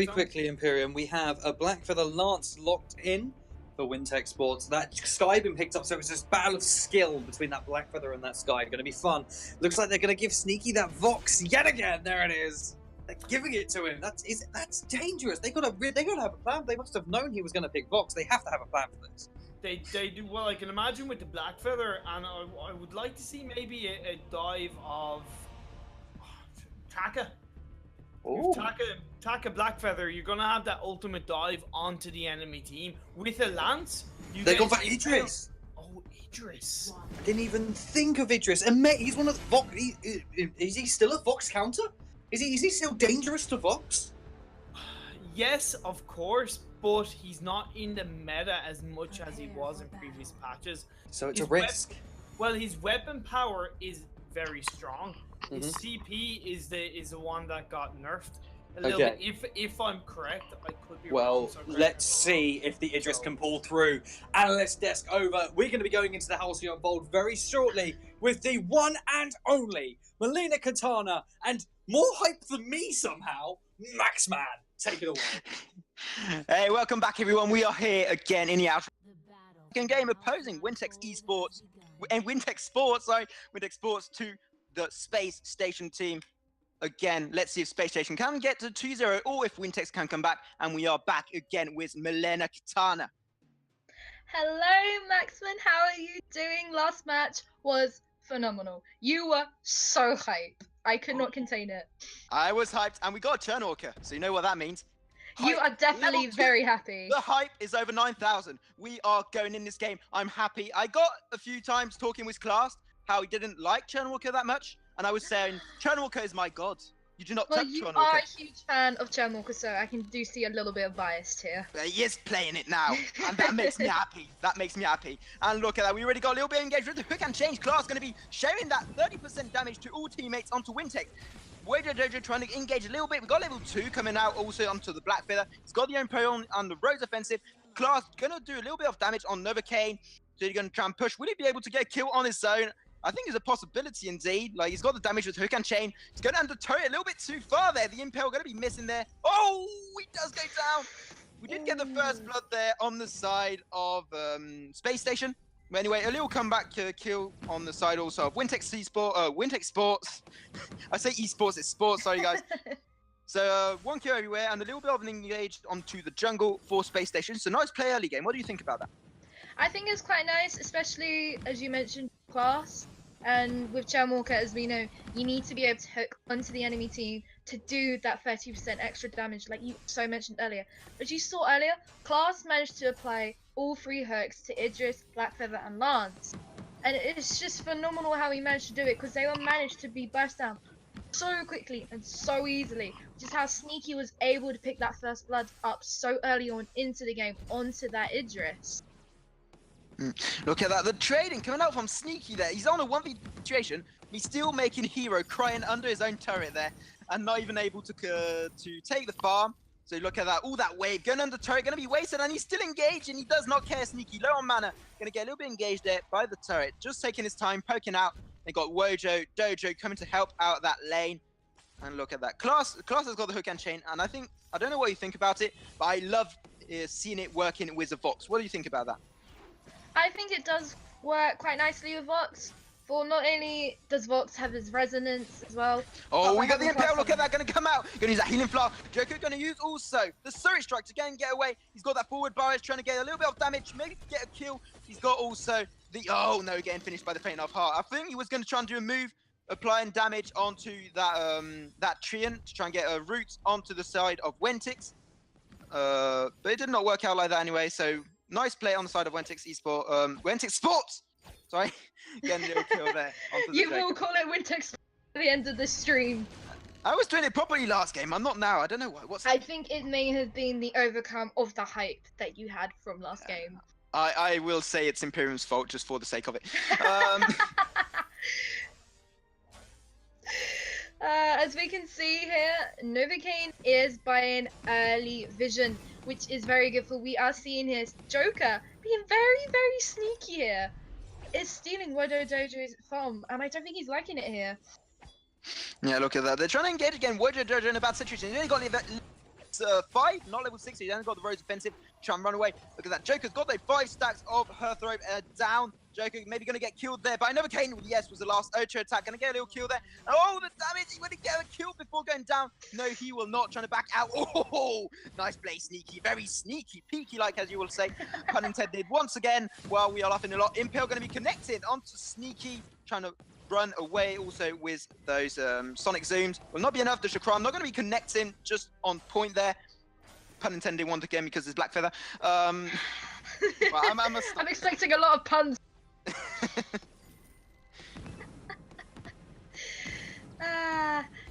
quickly, Imperium. We have a Blackfeather Lance locked in for Wintex Sports. That Sky been picked up, so it's this battle of skill between that Blackfeather and that Sky. Going to be fun. Looks like they're going to give Sneaky that Vox yet again. There it is. They're giving it to him. That's dangerous. They gotta have a plan. They must have known he was going to pick Vox. They have to have a plan for this. They do. Well, I can imagine with the Blackfeather, and I would like to see maybe a dive of Taka. Taka Blackfeather. You're gonna have that ultimate dive onto the enemy team with a lance. They go for Idris. Oh, Idris. I didn't even think of Idris. And mate, he's one of the Vox. Is he still a Vox counter? Is he still dangerous to Vox? Yes, of course, but he's not in the meta as much as he was in previous patches. So it's a risk. His weapon power is very strong. His CP is the one that got nerfed a little bit. If I'm correct, I could be wrong. Well, let's see if the Idris can pull through. Analyst desk over. We're going to be going into the Halcyon Bold very shortly with the one and only Melina Katana, and more hype than me somehow, Maxman. Take it away. Hey, welcome back, everyone. We are here again in the second game opposing Wintex Esports and Wintex Sports to the Space Station team. Again, let's see if Space Station can get to 2-0 or if Wintex can come back. And we are back again with Melina Katana. Hello, Maxman. How are you doing? Last match was phenomenal. You were so hype. I could not contain it. I was hyped, and we got a Churnwalker, so you know what that means. You are definitely very happy. The hype is over 9,000. We are going in this game. I'm happy. I got a few times talking with Class how he didn't like Churnwalker that much, and I was saying, Churnwalker is my god. You do not touch Churnwalker. You are a huge fan of Churnwalker, so I do see a little bit of bias here. He is playing it now, and that makes me happy. That makes me happy. And look at that, we already got a little bit engaged with the hook and change. Class going to be sharing that 30% damage to all teammates onto Wintex. Dojo trying to engage a little bit. We got level 2 coming out also onto the Blackfeather. He's got the Imperial on the Rose offensive. Class going to do a little bit of damage on Novocaine. So he's going to try and push. Will he be able to get a kill on his own? I think it's a possibility indeed. Like, he's got the damage with hook and chain. He's going to under turret a little bit too far there. The Impel going to be missing there. Oh, he does go down. We did get the first blood there on the side of Space Station. But anyway, a little comeback kill on the side also of Wintex Sports. I say esports, it's sports. Sorry, guys. So one kill everywhere and a little bit of an engage onto the jungle for Space Station. So nice play early game. What do you think about that? I think it's quite nice, especially as you mentioned, Class. And with Churnwalker, as we know, you need to be able to hook onto the enemy team to do that 30% extra damage, like you so mentioned earlier. As you saw earlier, Class managed to apply all 3 hooks to Idris, Blackfeather, and Lance. And it's just phenomenal how he managed to do it, because they were managed to be burst down so quickly and so easily. Just how Sneaky was able to pick that first blood up so early on into the game onto that Idris. Look at that, the trading coming out from Sneaky there. He's on a 1v situation. He's still making Hero crying under his own turret there and not even able to take the farm. So look at that, all that wave going under turret, going to be wasted, and he's still engaged, and he does not care. Sneaky, low on mana, going to get a little bit engaged there by the turret, just taking his time, poking out. They got Wojo, Dojo coming to help out that lane. And look at that, Class has got the hook and chain, and I don't know what you think about it, but I love seeing it working with the Vox. What do you think about that? I think it does work quite nicely with Vox. For not only does Vox have his resonance as well. Oh, we got the Impale, look at that, going to come out. Going to use that healing flask. Joker going to use also the Surrey Strike to go and get away. He's got that forward barrage, trying to get a little bit of damage, maybe get a kill. He's got also the, oh no, getting finished by the Pain of Heart. I think he was going to try and do a move, applying damage onto that Treant to try and get a root onto the side of Wintex. But it did not work out like that anyway, so nice play on the side of Wintex Esport, Wintex Sports! Sorry, getting a little kill there. You will call it Wintex at the end of the stream. I was doing it properly last game. I'm not now. I don't know what's. I think it may have been the overcome of the hype that you had from last game. I will say it's Imperium's fault just for the sake of it. As we can see here, Novocaine is buying early vision, which is very good for. We are seeing here Joker being very, very sneaky here. Is stealing Wojo Dojo's farm, and I don't think he's liking it here. Yeah, look at that. They're trying to engage again. Wojo Dojo in a bad situation. He only got level 5, not level 6. He only got the Rose Offensive. Try and run away. Look at that. Joker's got the 5 stacks of Hearthrobe down. Joker maybe going to get killed there, but I never came. Yes, was the last Ocho attack. Going to get a little kill there. Oh, the damage. He would get a kill before going down. No, he will not. Trying to back out. Oh, nice play, Sneaky. Very sneaky, peaky like, as you will say. Pun intended. Once again, while we are laughing a lot, Impale going to be connected onto Sneaky. Trying to run away also with those Sonic Zooms. Will not be enough. The Chakram not going to be connecting just on point there. Pun intended once again because it's Black Feather. I'm expecting a lot of puns.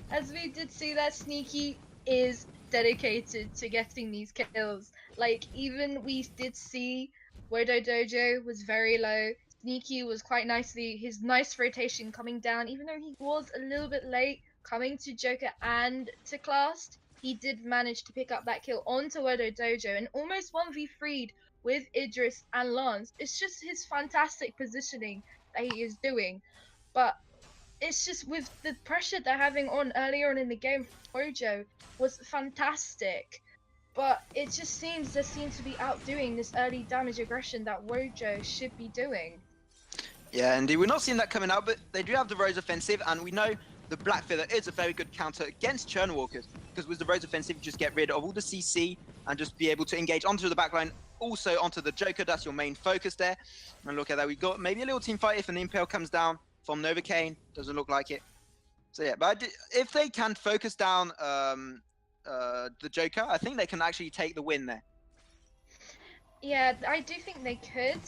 As we did see that Sneaky is dedicated to getting these kills. Like, even we did see Wojo Dojo was very low. Sneaky was quite nicely, his nice rotation coming down, even though he was a little bit late coming to Joker and to Class, he did manage to pick up that kill onto Wojo Dojo and almost 1v3'd with Idris and Lance. It's just his fantastic positioning that he is doing. But it's just with the pressure they're having on earlier on in the game, Wojo was fantastic. But it just seems they seem to be outdoing this early damage aggression that Wojo should be doing. Yeah, indeed. We're not seeing that coming out, but they do have the Rose Offensive, and we know the Black Feather is a very good counter against Churnwalkers, because with the Rose Offensive, you just get rid of all the CC and just be able to engage onto the backline, also onto the Joker. That's your main focus there. And look at that. We got maybe a little team fight if an Impale comes down from Novocaine. Doesn't look like it. So yeah, but if they can focus down the Joker, I think they can actually take the win there. Yeah, I do think they could,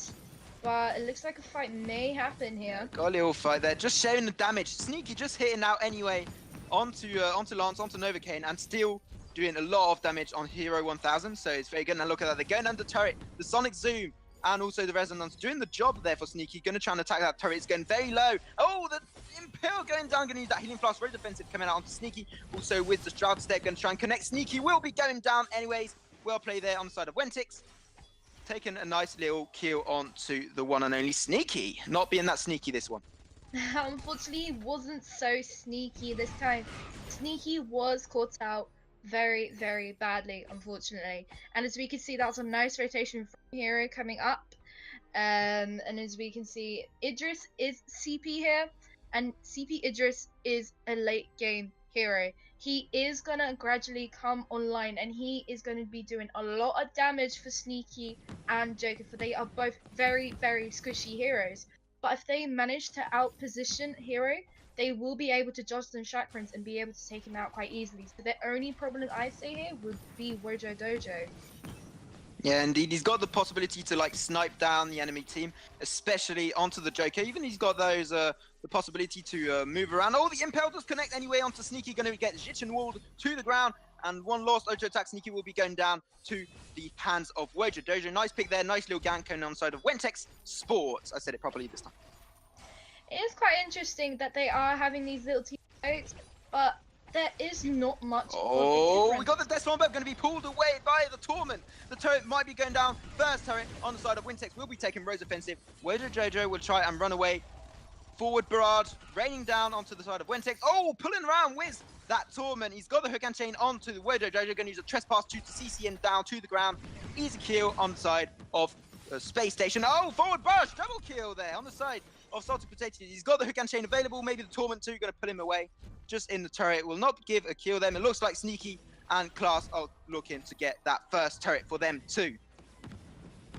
but it looks like a fight may happen here. Got a little fight there, just sharing the damage. Sneaky just hitting out anyway onto Lance, onto Novocaine, and still doing a lot of damage on Hero 1000, so it's very good. And look at that, they're going under turret, the Sonic Zoom, and also the Resonance doing the job there for Sneaky. Going to try and attack that turret, it's going very low. Oh, the Impale going down, going to use that Healing Flask, very defensive coming out onto Sneaky. Also with the Shroud Step, going to try and connect. Sneaky will be going down anyways. Well played there on the side of Wintex. Taking a nice little kill onto the one and only Sneaky. Not being that sneaky this one. Unfortunately, he wasn't so sneaky this time. Sneaky was caught out very, very badly, unfortunately. And as we can see, that was a nice rotation from Hero coming up. And as we can see, Idris is CP here. And CP Idris is a late game hero. He is going to gradually come online, and he is going to be doing a lot of damage for Sneaky and Joker, for they are both very, very squishy heroes. But if they manage to outposition Hero, they will be able to dodge them chakrams and be able to take him out quite easily. So the only problem I see here would be Wojo Dojo. Yeah, indeed. He's got the possibility to like snipe down the enemy team, especially onto the Joker. Even he's got those the possibility to move around. Oh, the Impel does connect anyway onto Sneaky. Going to get Jitch and walled to the ground. And one lost Ojo attack. Sneaky will be going down to the hands of Wojo Dojo. Nice pick there. Nice little gank on the side of Wintex Sports. I said it properly this time. It is quite interesting that they are having these little team fights, but there is not much. Oh, we got the Death Bomb going to be pulled away by the Torment. The turret might be going down. First turret on the side of Wintex will be taking Rose offensive. Wojo Jojo will try and run away. Forward barrage raining down onto the side of Wintex. Oh, pulling around with that Torment. He's got the hook and chain onto the Wojo Jojo. Going to use a trespass to CC him down to the ground. Easy kill on the side of Space Station. Oh, forward barrage, double kill there on the side of Salted Potato. He's got the hook and chain available. Maybe the Torment too going to pull him away. Just in the turret, will not give a kill them. It looks like Sneaky and Class are looking to get that first turret for them too.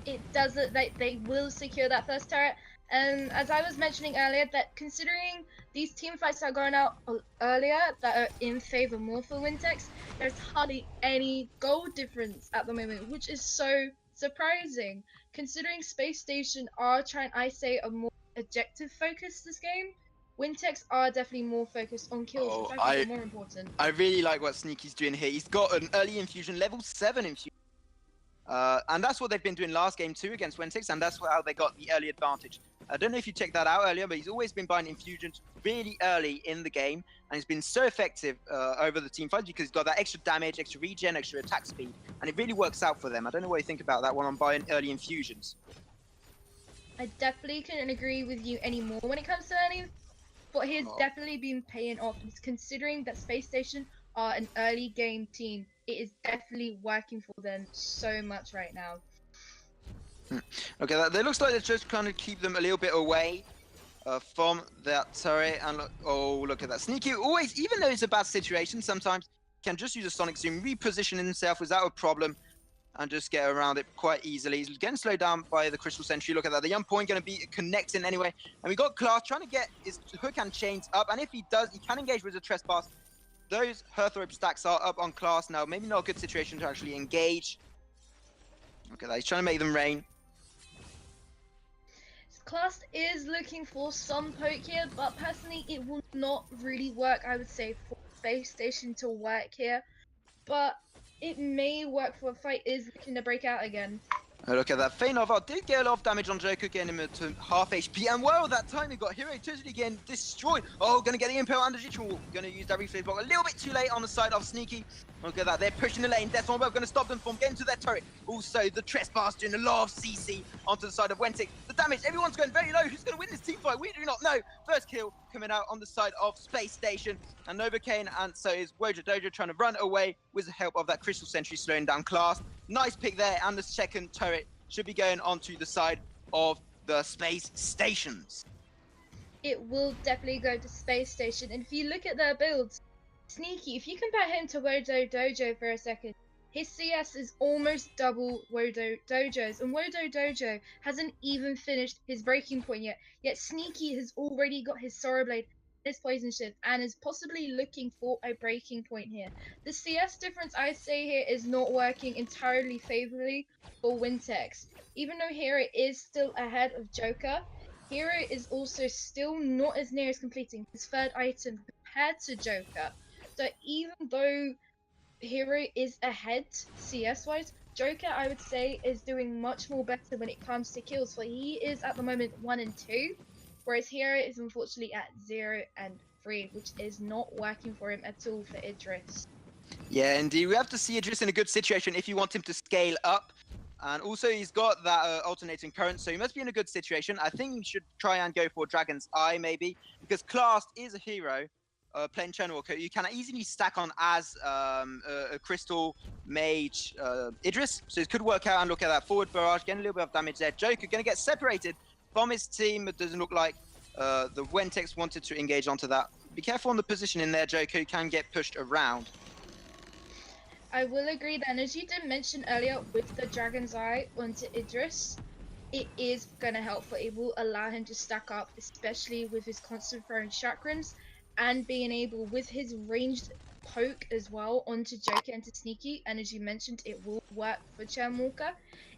It does look like they will secure that first turret. And as I was mentioning earlier, that considering these team fights are going out earlier that are in favor more for Wintex, there's hardly any goal difference at the moment, which is so surprising. Considering Space Station are trying, I say, a more objective focus this game, Wintex are definitely more focused on kills, which I think are more important. I really like what Sneaky's doing here. He's got an early infusion, level 7 infusion. And that's what they've been doing last game too against Wintex, and that's how they got the early advantage. I don't know if you checked that out earlier, but he's always been buying infusions really early in the game, and he's been so effective over the team fights because he's got that extra damage, extra regen, extra attack speed, and it really works out for them. I don't know what you think about that one on buying early infusions. I definitely couldn't agree with you anymore when it comes to early. But he's definitely been paying off, considering that Space Station are an early game team. It is definitely working for them so much right now. Okay, that looks like they're just kind of keep them a little bit away from that turret. And look at that. Sneaky always, even though it's a bad situation, sometimes can just use a Sonic Zoom, reposition himself without a problem, and just get around it quite easily. He's getting slowed down by the Crystal Sentry. Look at that. The young point going to be connecting anyway. And we got Class trying to get his hook and chains up. And if he does, he can engage with a trespass. Those Hearth Rope stacks are up on Class now. Maybe not a good situation to actually engage. Look at that. He's trying to make them rain. Class is looking for some poke here, but personally it will not really work, I would say, for Space Station to work here. But it may work for a fight is looking to break out again. Look at that. Feynova did get a lot of damage on Joker, getting him to half HP. And well, that time he got Hero totally getting destroyed. Oh, going to get the Impel and the Ritual. Going to use that reflex block a little bit too late on the side of Sneaky. Look at that. They're pushing the lane. Death Bomb going to stop them from getting to their turret. Also, the Trespass doing a lot of CC onto the side of Wintex. The damage, everyone's going very low. Who's going to win this team fight? We do not know. First kill coming out on the side of Space Station. And Novocaine, and so is Wojo Dojo trying to run away with the help of that Crystal Sentry slowing down Class. Nice pick there, and the second turret should be going onto the side of the Space Stations. It will definitely go to Space Station. And if you look at their builds, Sneaky, if you compare him to Wojo Dojo for a second, his CS is almost double Wojo Dojo's. And Wojo Dojo hasn't even finished his breaking point yet Sneaky has already got his Sorrow Blade, his Poison Shift, and is possibly looking for a breaking point here. The CS difference I say here is not working entirely favorably for Wintex. Even though Hero is still ahead of Joker, Hero is also still not as near as completing his third item compared to Joker. So even though Hero is ahead CS wise, Joker I would say is doing much more better when it comes to kills. So he is at the moment 1 and 2. Whereas Hero is unfortunately at 0 and 3, which is not working for him at all for Idris. Yeah, indeed. We have to see Idris in a good situation if you want him to scale up. And also, he's got that alternating current, so he must be in a good situation. I think he should try and go for Dragon's Eye, maybe, because Class is a hero playing Chernwalker. You can easily stack on as a Crystal Mage Idris, so it could work out. And look at that forward barrage, getting a little bit of damage there. Joker going to get separated from his team. It doesn't look like the Wintex wanted to engage onto that. Be careful on the position in there, Joker. You can get pushed around. I will agree then, as you did mention earlier with the Dragon's Eye onto Idris, it is going to help, but it will allow him to stack up, especially with his constant throwing chakrams and being able, with his ranged poke as well onto Joker and to Sneaky, and as you mentioned, it will work for Walker.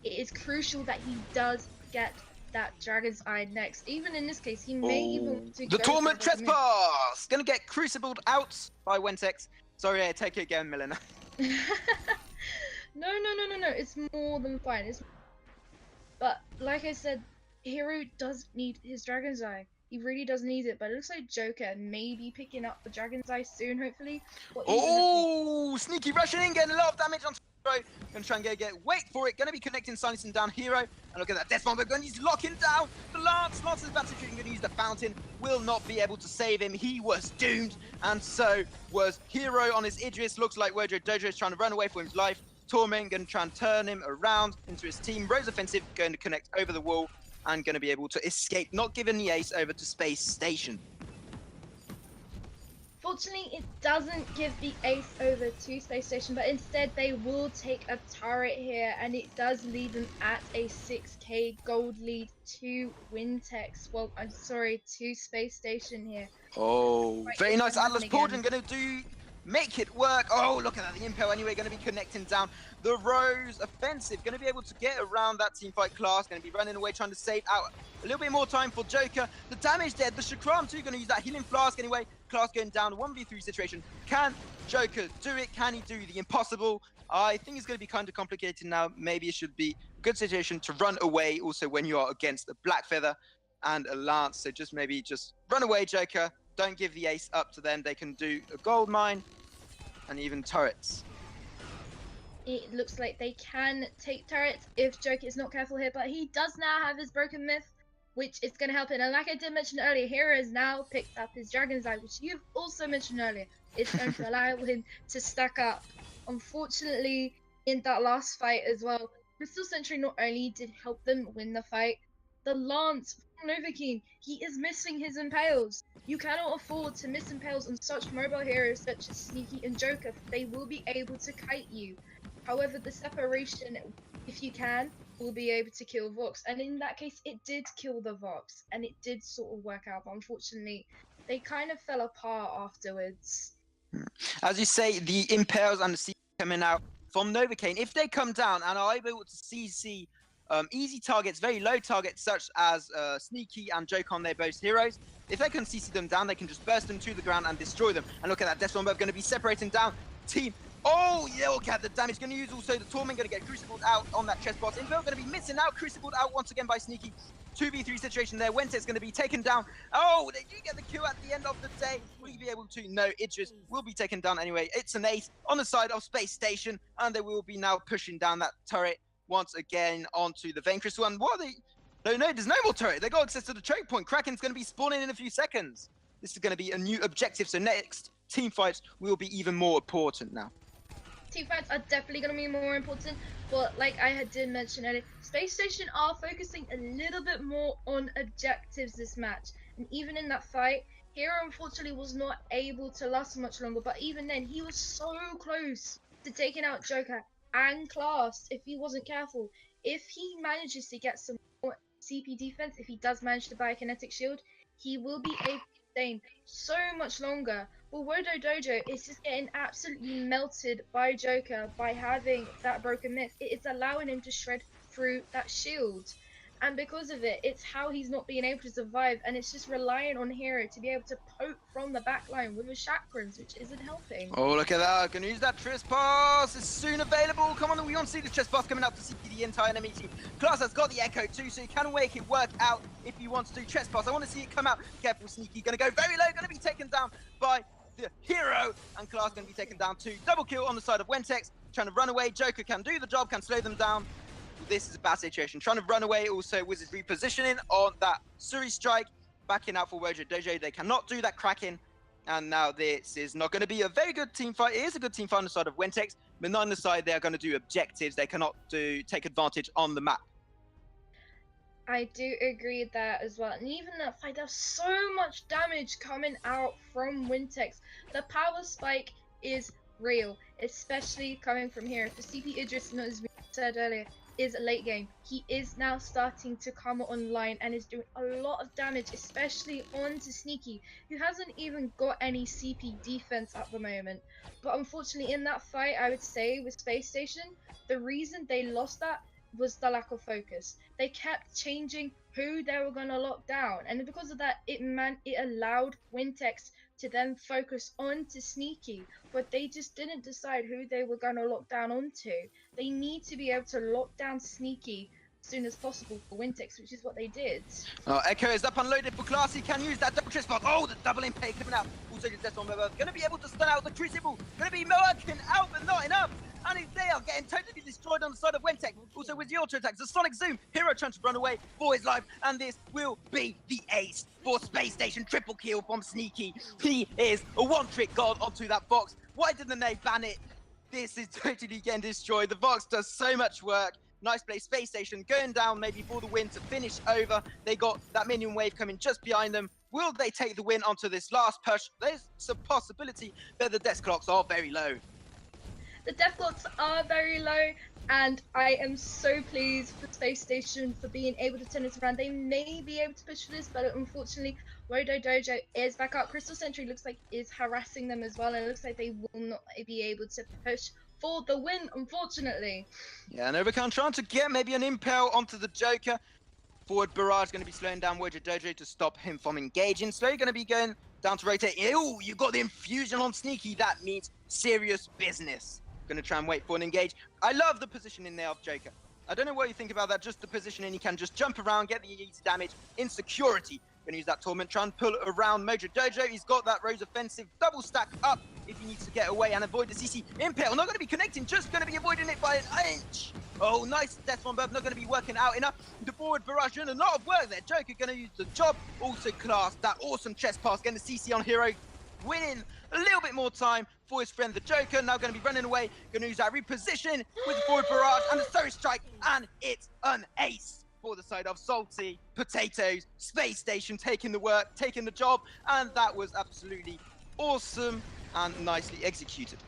It is crucial that he does get that Dragon's Eye next. Even in this case, he may even want to The go Torment for a recommend- Trespass! Gonna get crucibled out by Wintex. Sorry, I take it again, Milena. No. It's more than fine. But like I said, Hero does need his Dragon's Eye. He really does need it. But it looks like Joker may be picking up the Dragon's Eye soon, hopefully. Or even Oh, Sneaky rushing in, getting a lot of damage on Hero. Gonna try and wait for it. Gonna be connecting, silencing down Hero. And look at that Death Bomber. Gonna use locking down the Lance. Lance is about to shoot. Gonna use the Fountain. Will not be able to save him. He was doomed. And so was Hero on his Idris. Looks like Wojo Dojo is trying to run away for his life. Torment going to try and turn him around into his team. Rose Offensive going to connect over the wall and going to be able to escape, not giving the ace over to Space Station. Fortunately, it doesn't give the ace over to Space Station, but instead they will take a turret here, and it does lead them at a 6k gold lead to Wintex. Well, I'm sorry, to Space Station here. Oh, Right, very it's nice. gonna Atlas happen again. Pauldron going to make it work. Oh, look at that. The Impel anyway going to be connecting down. The Rose Offensive going to be able to get around that teamfight class. Going to be running away, trying to save out a little bit more time for Joker. The damage dead. The Shakram too going to use that healing flask anyway. Class going down. 1v3 situation. Can Joker do it? Can he do the impossible? I think it's going to be kind of complicated now. Maybe it should be a good situation to run away also when you are against a Black Feather and a Lance. So just maybe just run away, Joker. Don't give the ace up to them. They can do a gold mine and even turrets. It looks like they can take turrets if Joker is not careful here, but he does now have his Broken Myth, which is going to help him. And like I did mention earlier, Hero has now picked up his Dragon's Eye, which you've also mentioned earlier. It's going to allow him to stack up. Unfortunately, in that last fight as well, Crystal Sentry not only did help them win the fight, the Lance from Novakin, he is missing his impales. You cannot afford to miss impales on such mobile heroes such as Sneaky and Joker. They will be able to kite you. However, the separation, if you can, will be able to kill Vox. And in that case, it did kill the Vox. And it did sort of work out. But unfortunately, they kind of fell apart afterwards. As you say, the Impels and the C coming out from Novocaine, if they come down and are able to CC easy targets, very low targets, such as Sneaky and Joker, they're both heroes. If they can CC them down, they can just burst them to the ground and destroy them. And look at that, Death Bomber going to be separating down team. Oh, yeah, look at the damage. Going to use also the Torment, going to get Crucibled out on that chest box. Impel going to be missing out, Crucibled out once again by Sneaky. 2v3 situation there. Wintex going to be taken down. Oh, they do get the kill at the end of the day. Will he be able to? No, Idris will be taken down anyway. It's an ace on the side of Space Station, and they will be now pushing down that turret once again onto the Vein Crystal. And what are they? No, there's no more turret. They got access to the choke point. Kraken's going to be spawning in a few seconds. This is going to be a new objective. So next team fights will be even more important now. Team fights are definitely going to be more important, but like I did mention earlier, Space Station are focusing a little bit more on objectives this match. And even in that fight, Hero unfortunately was not able to last much longer, but even then, he was so close to taking out Joker and Class if he wasn't careful. If he manages to get some more CP defense, if he does manage to buy a kinetic shield, he will be able to sustain so much longer. But Wodo Dojo is just getting absolutely melted by Joker by having that Broken Myth. It is allowing him to shred through that shield. And because of it, it's how he's not being able to survive. And it's just relying on Hero to be able to poke from the backline with his chakrams, which isn't helping. Oh, look at that. Going to use that Trespass. It's soon available. Come on, we want to see the Trespass coming out to CP the entire enemy team. Class has got the Echo too, so you can make it work out if you want to do Trespass. I want to see it come out. Careful, Sneaky. Going to go very low. Going to be taken down by the Hero. And Class going to be taken down too. Double kill on the side of Wintex. Trying to run away. Joker can do the job, can slow them down. This is a bad situation. Trying to run away. Also, Wizard repositioning on that Suri strike. Backing out for Wojo Dojo. They cannot do that Kraken. And now this is not going to be a very good team fight. It is a good team fight on the side of Wintex. But on the side, they are going to do objectives. They cannot take advantage on the map. I do agree with that as well. And even that fight, there's so much damage coming out from Wintex. The power spike is real, especially coming from here. For CP Idris, as we said earlier, is late game. He is now starting to come online and is doing a lot of damage, especially onto Sneaky, who hasn't even got any CP defense at the moment. But unfortunately, in that fight, I would say with Space Station, the reason they lost that was the lack of focus. They kept changing who they were going to lock down, and because of that, it allowed Wintex to then focus onto Sneaky, but they just didn't decide who they were going to lock down onto. They need to be able to lock down Sneaky as soon as possible for Wintex, which is what they did. Oh, Echo is up unloaded for Class. He can use that double trip spot. Oh, the double impact coming out. Also, just on Moa. Going to be able to stun out the Crucible. Going to be working out, but not enough. And they are getting totally destroyed on the side of Wintex. Also, with the auto attacks, the Sonic Zoom. Hero trying to run away for his life. And this will be the ace for Space Station. Triple kill from Sneaky. He is a one-trick god onto that Vox. Why didn't they ban it? This is totally getting destroyed. The Vox does so much work. Nice play, Space Station going down maybe for the win to finish over. They got that minion wave coming just behind them. Will they take the win onto this last push? There's a possibility, but the death clocks are very low. The death clocks are very low, and I am so pleased for Space Station for being able to turn this around. They may be able to push for this, but unfortunately, Wodo Dojo is back up. Crystal Sentry looks like is harassing them as well, and it looks like they will not be able to push for the win, unfortunately. Yeah, and Overcount trying to get maybe an impale onto the Joker. Forward barrage going to be slowing down Wojo Dojo to stop him from engaging. Slowly going to be going down to rotate. Ew, you got the infusion on Sneaky. That means serious business. Going to try and wait for an engage. I love the positioning there of Joker. I don't know what you think about that. Just the positioning. He can just jump around, get the easy damage in security. Going to use that Torment, try and pull around Mojo Dojo. He's got that Rose offensive. Double stack up if he needs to get away and avoid the CC Impale. Not going to be connecting, just going to be avoiding it by an inch. Oh, nice Death Bomb Burp. Not going to be working out enough. The forward barrage doing a lot of work there. Joker going to use the job. Also Class, that awesome chest pass. Getting the CC on Hero. Winning a little bit more time for his friend the Joker. Now going to be running away. Going to use that reposition with the forward barrage and the Surge Strike. And it's an ace for the side of Salty, Potatoes, Space Station taking the work, taking the job. And that was absolutely awesome and nicely executed.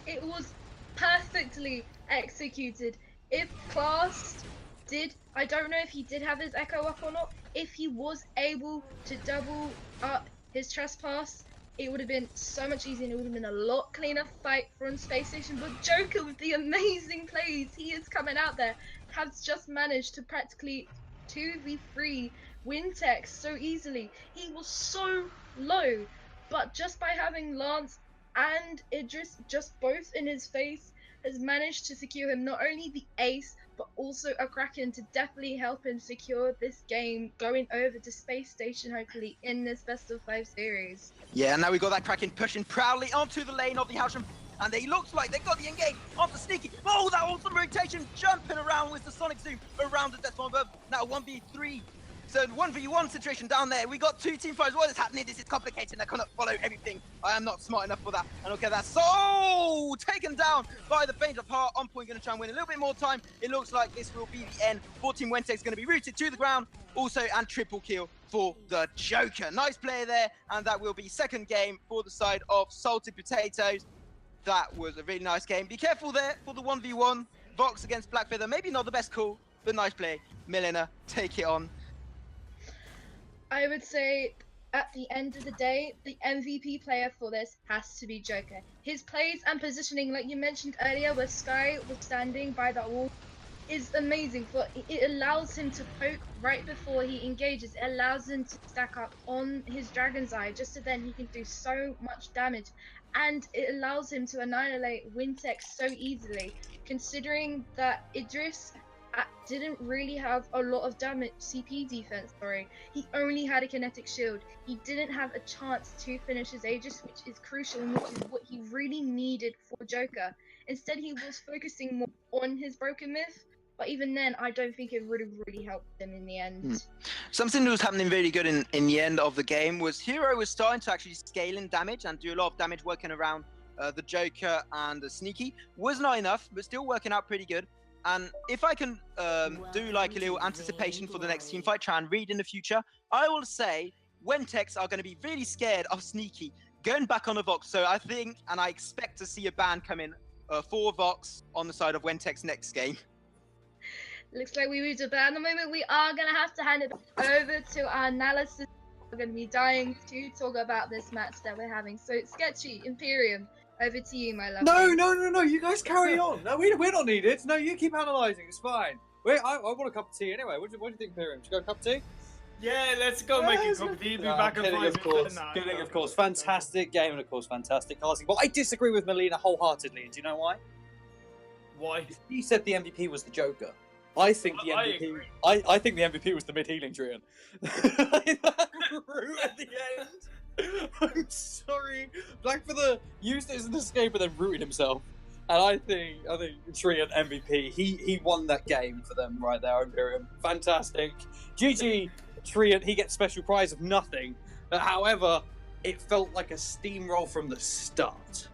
It was perfectly executed. If Class did, I don't know if he did have his Echo up or not, if he was able to double up his trespass, it would have been so much easier and it would have been a lot cleaner fight from Space Station. But Joker with the amazing plays he is coming out there has just managed to practically 2v3 Wintex so easily. He was so low, but just by having Lance and Idris just both in his face has managed to secure him not only the ace but also a Kraken to definitely help him secure this game going over to Space Station hopefully in this best of 5 series. Yeah, now we got that Kraken pushing proudly onto the lane of the Halsham, and they looks like they got the engage onto Sneaky. Oh, that awesome rotation jumping around with the Sonic Zoom around the Death Bomb Burp. Now 1v3. So 1v1 situation down there. We got two team fights. What is happening? This is complicated. I cannot follow everything. I am not smart enough for that. And look at that. So taken down by the Faint of Heart. On point, going to try and win a little bit more time. It looks like this will be the end. 14 Wintex going to be rooted to the ground. Also, and triple kill for the Joker. Nice play there. And that will be second game for the side of Salted Potatoes. That was a really nice game. Be careful there for the 1v1. Vox against Black Feather. Maybe not the best call, but nice play. Milena, take it on. I would say at the end of the day, the MVP player for this has to be Joker. His plays and positioning, like you mentioned earlier, where Sky was standing by that wall, is amazing. For it allows him to poke right before he engages. It allows him to stack up on his Dragon's Eye, just so then he can do so much damage. And it allows him to annihilate Wintex so easily, considering that Idris didn't really have a lot of damage CP defense, he only had a kinetic shield. He didn't have a chance to finish his Aegis, which is crucial and which is what he really needed for Joker. Instead he was focusing more on his Broken Myth, but even then I don't think it really helped him in the end. Something that was happening really good in the end of the game was Hero was starting to actually scale in damage and do a lot of damage working around the Joker and the Sneaky. Was not enough, but still working out pretty good. And if I can do like a little anticipation for the next team fight, try and read in the future, I will say Wintex are going to be really scared of Sneaky going back on the Vox. So I think, and I expect to see a ban come in for Vox on the side of Wintex next game. Looks like we moved it, but at the moment we are gonna have to hand it over to our analysis. We're gonna be dying to talk about this match that we're having. So Sketchy, Imperium, over to you, my love. No. You guys carry on. No, we're not needed. No, you keep analysing. It's fine. Wait, I want a cup of tea anyway. What do you think, Imperium? Should you go a cup of tea? Yeah, let's go make a cup of tea. Be back in 5 minutes. Kidding, of course. Fantastic game and, of course, fantastic casting. But I disagree with Melina wholeheartedly. And do you know why? Why? He said the MVP was the Joker. I think the MVP. I think the MVP was the mid-healing Treant. That route at the end. I'm sorry. Blackfeather used it as an escape and then rooted himself. And I think Treant MVP. He won that game for them right there, Imperium. Fantastic. GG Treant. He gets special prize of nothing. However, it felt like a steamroll from the start.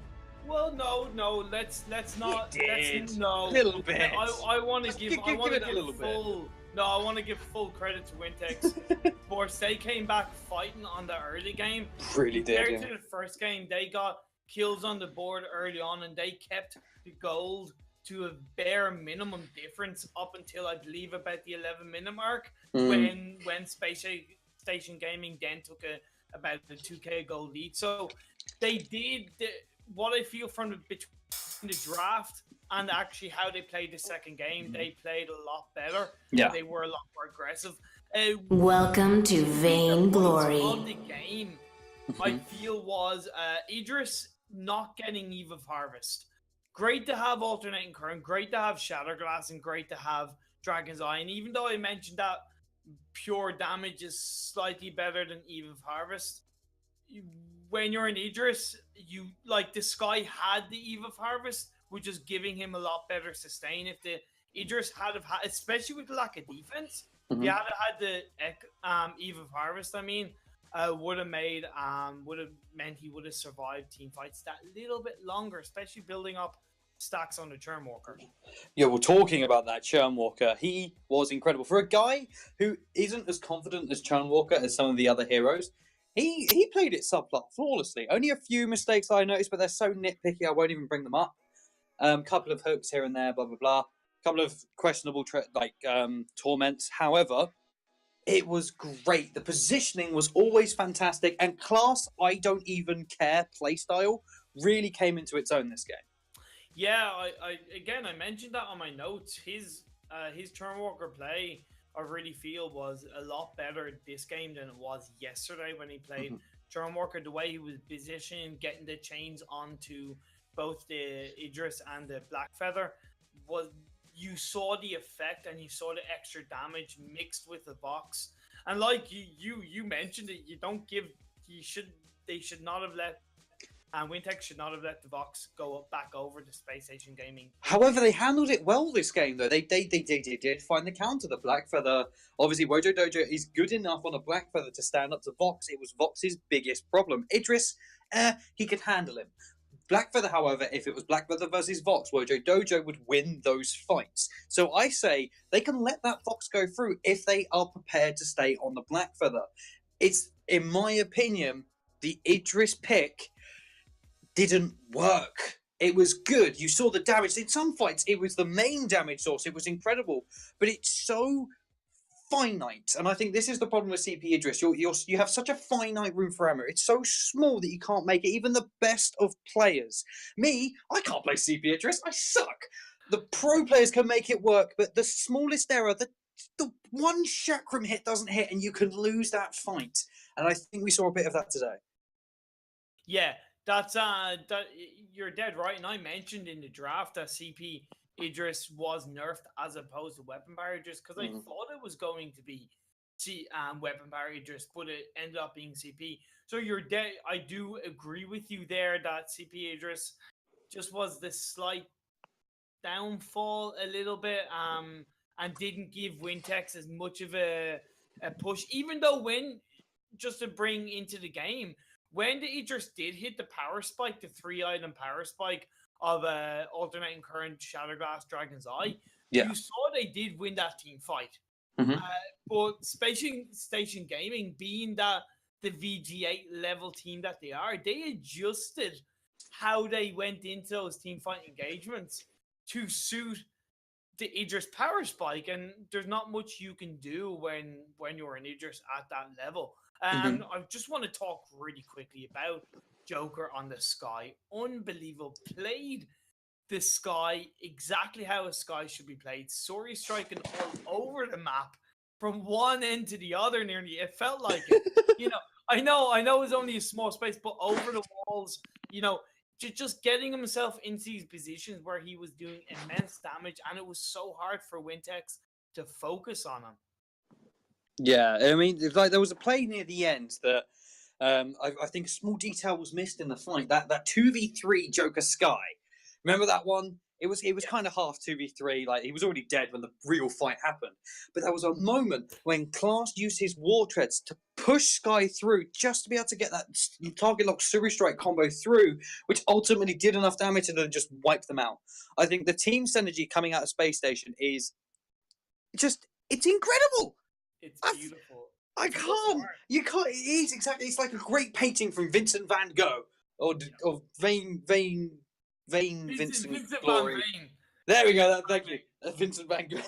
Well, no. Let's not. A little bit. I want to give. I want to it a give little full. bit. No, I want to give full credit to Wintex. Of course, they came back fighting on the early game. Really did. Compared to the first game, they got kills on the board early on, and they kept the gold to a bare minimum difference up until I believe about the 11-minute mark, when Spacestation Gaming then took about the 2k gold lead. So they did what I feel from between the draft and actually how they played the second game. They played a lot better. Yeah, they were a lot more aggressive. Welcome to Vainglory. Of the game, I feel was Idris not getting Eve of Harvest. Great to have Alternating Current, great to have Shatterglass, and great to have Dragon's Eye. And even though I mentioned that pure damage is slightly better than Eve of Harvest, when you're in Idris, you like the Sky had the Eve of Harvest, which is giving him a lot better sustain. If the Idris had, especially with the lack of defense, if you had the Eve of Harvest, would have meant he would have survived team fights that little bit longer, especially building up stacks on the Churnwalker. Yeah, we're talking about that Churnwalker. He was incredible for a guy who isn't as confident as Churnwalker as some of the other heroes. He played it subplot flawlessly. Only a few mistakes I noticed, but they're so nitpicky I won't even bring them up. Couple of hooks here and there, blah blah blah. Couple of questionable torments. However, it was great. The positioning was always fantastic, and class I don't even care playstyle really came into its own this game. Yeah, I mentioned that on my notes. His Churnwalker play, I really feel, was a lot better this game than it was yesterday when he played Churnwalker. The way he was positioning, getting the chains onto both the Idris and the Blackfeather, was you saw the effect and you saw the extra damage mixed with the Vox. And like you mentioned it, they should not have let. And Wintex should not have let the Vox go back over to Spacestation Gaming. However, they handled it well this game, though. They did find the counter. The Blackfeather, obviously, Wojo Dojo is good enough on a Blackfeather to stand up to Vox. It was Vox's biggest problem. Idris, he could handle him. Blackfeather, however, if it was Blackfeather versus Vox, Wojo Dojo would win those fights. So I say they can let that Vox go through if they are prepared to stay on the Blackfeather. It's, in my opinion, the Idris pick didn't work. It was good. You saw the damage. In some fights, it was the main damage source. It was incredible. But it's so finite. And I think this is the problem with CP Idris. You have such a finite room for error. It's so small that you can't make it. Even the best of players. Me, I can't play CP Idris. I suck. The pro players can make it work, but the smallest error, the one chakram hit doesn't hit, and you can lose that fight. And I think we saw a bit of that today. Yeah. That's you're dead right, and I mentioned in the draft that CP Idris was nerfed as opposed to Weapon Power Idris because I thought it was going to be Weapon Power Idris, but it ended up being CP. So you're dead. I do agree with you there that CP Idris just was the slight downfall a little bit, and didn't give Wintex as much of a push, even though just to bring into the game. When the Idris did hit the power spike, the 3-item power spike of Alternating Current, Shatterglass, Dragon's Eye, you saw they did win that team fight. But Spacestation Gaming, being that the VG8 level team that they are, they adjusted how they went into those team fight engagements to suit the Idris power spike, and there's not much you can do when you're an Idris at that level. And I just want to talk really quickly about Joker on the Sky. Unbelievable. Played the Sky exactly how a Sky should be played. Sorry, striking all over the map from one end to the other nearly. It felt like it. I know it's only a small space, but over the walls, just getting himself into these positions where he was doing immense damage, and it was so hard for Wintex to focus on him. Yeah, I mean, like there was a play near the end that I think a small detail was missed in the fight. That 2v3 Joker Sky. Remember that one? It was kind of half 2v3. Like he was already dead when the real fight happened. But there was a moment when Class used his War Treads to push Sky through just to be able to get that target lock Suri Strike combo through, which ultimately did enough damage to then just wipe them out. I think the team synergy coming out of Space Station is just, it's incredible. It's beautiful. You can't. It is exactly. It's like a great painting from Vincent van Gogh or Vincent Glory. Van Veen. There we go. Thank you, Vincent van Gogh.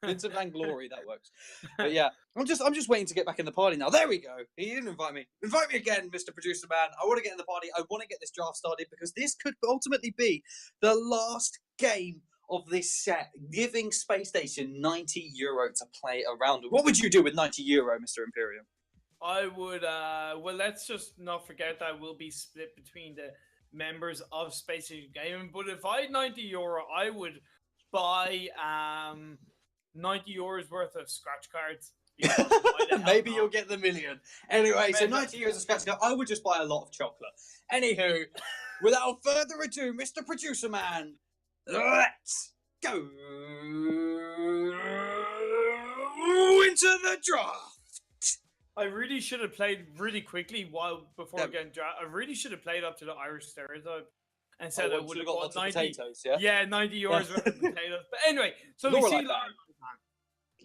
Vincent van Glory. That works. But yeah, I'm just waiting to get back in the party now. There we go. He didn't invite me. Invite me again, Mr. Producer Man. I want to get in the party. I want to get this draft started because this could ultimately be the last game of this set, giving Space Station €90 to play around. What would you do with €90, Mr. Imperium? I would, well, let's just not forget that will be split between the members of Space Station Gaming. But if I had €90, I would buy €90 worth of scratch cards. Maybe you'll get the million. Anyway, so €90 of scratch card. I would just buy a lot of chocolate. Anywho, without further ado, Mr. Producer Man, let's go into the draft. I really should have played really quickly before getting draft. I really should have played up to the Irish stereotype and said I would have got 90 potatoes. Yeah, €90 worth of potatoes. But anyway, so we see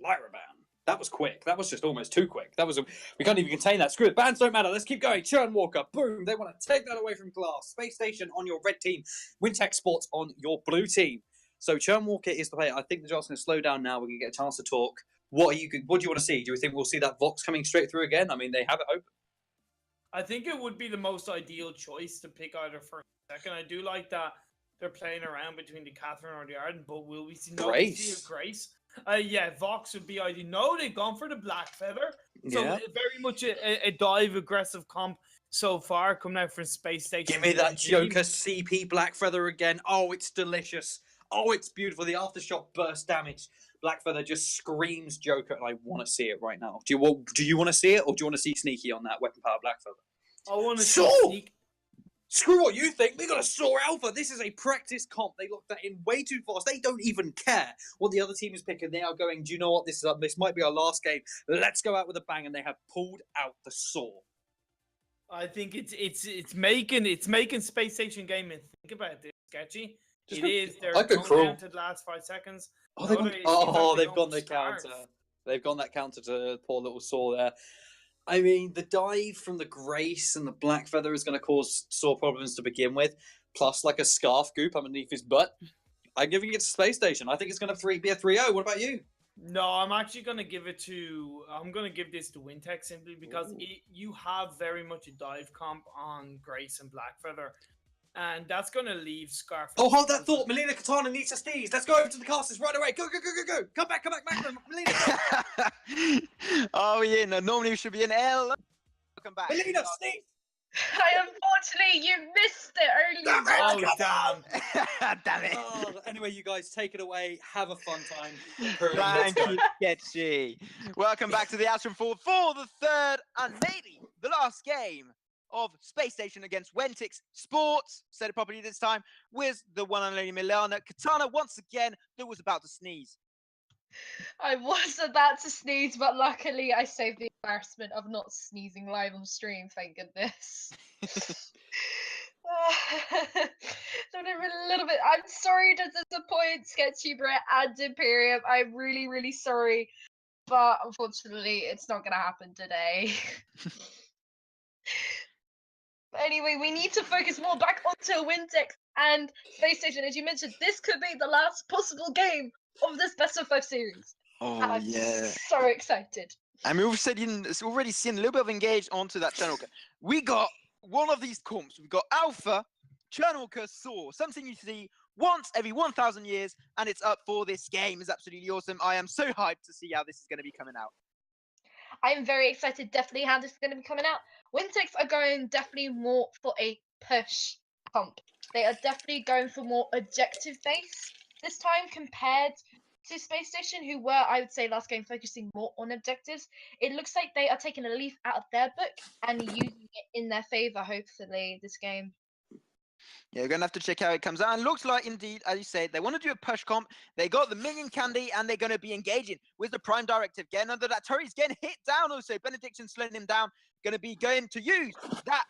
Lyra Ban. That was quick. That was just almost too quick. We can't even contain that. Screw it. Bans don't matter. Let's keep going. Churn Walker. Boom. They want to take that away from Glass. Space Station on your red team. Wintex Sports on your blue team. So Churn Walker is the player. I think the draft's going to slow down now. We're going to get a chance to talk. What do you want to see? Do you think we'll see that Vox coming straight through again? I mean, they have it open. I think it would be the most ideal choice to pick either first or second. I do like that they're playing around between the Catherine or the Arden, but will we see Grace? Yeah, Vox would be ideal. No, they've gone for the Black Feather. So very much a dive aggressive comp so far coming out from Space Station. Give me that Joker CP Black Feather again. Oh, it's delicious. Oh, it's beautiful. The aftershock burst damage. Black Feather just screams Joker, and I want to see it right now. Do you want to see it, or do you want to see Sneaky on that Weapon Power Black Feather? I want to see Sneaky. Screw what you think. We got a Saw Alpha. This is a practice comp. They locked that in way too fast. They don't even care what the other team is picking. They are going, do you know what? This might be our last game. Let's go out with a bang, and they have pulled out the Saw. I think it's making Space Station Gaming think about this, Sketchy. They're going down to the last 5 seconds. They've gone the counter. They've gone that counter to poor little Saw there. I mean, the dive from the Grace and the Black Feather is going to cause Saw problems to begin with, plus like a scarf goop underneath his butt. I'm giving it to Space Station. I think it's going to be a 3-0. What about you? No, I'm actually going to give this to Wintex simply because you have very much a dive comp on Grace and Black Feather. And that's going to leave Scarf. Oh, hold that thought. Melina Katana needs to sneeze. Let's go over to the casters right away. Go. Come back, Melina. Oh, yeah. No, normally we should be an L. Welcome back. Melina, sneeze. Unfortunately, you missed it earlier. Oh, damn. Damn it. Oh, anyway, you guys, take it away. Have a fun time. Thank you, Sketchy. Welcome back to the Astron Forward for the third and maybe the last game of Space Station against Wintex Sports. Said it properly this time, with the one and only Milana Katana once again that was about to sneeze. I was about to sneeze, but luckily I saved the embarrassment of not sneezing live on stream, thank goodness. A little bit. I'm sorry to disappoint SketchyBrit and Imperium. I'm really, really sorry. But unfortunately, it's not going to happen today. Anyway, we need to focus more back onto Wintex And Spacestation, as you mentioned, this could be the last possible game of this best of 5 series. Oh, I'm yeah. so excited. And we've already seen a little bit of engage onto that channel. We got one of these comps. We've got Alpha, Chernwalker, Saw. Something you see once every 1,000 years, and it's up for this game. It's absolutely awesome. I am so hyped to see how this is going to be coming out. I'm very excited, definitely, how this is going to be coming out. Wintex are going definitely more for a push comp. They are definitely going for more objective base this time compared to Space Station, who were, I would say, last game focusing more on objectives. It looks like they are taking a leaf out of their book and using it in their favor, hopefully, this game. Yeah, we're going to have to check how it comes out. And looks like, indeed, as you say, they want to do a push comp. They got the minion candy, and they're going to be engaging with the Prime Directive. Getting under that turret. He's getting hit down also. Benediction slowing him down. Going to be going to use that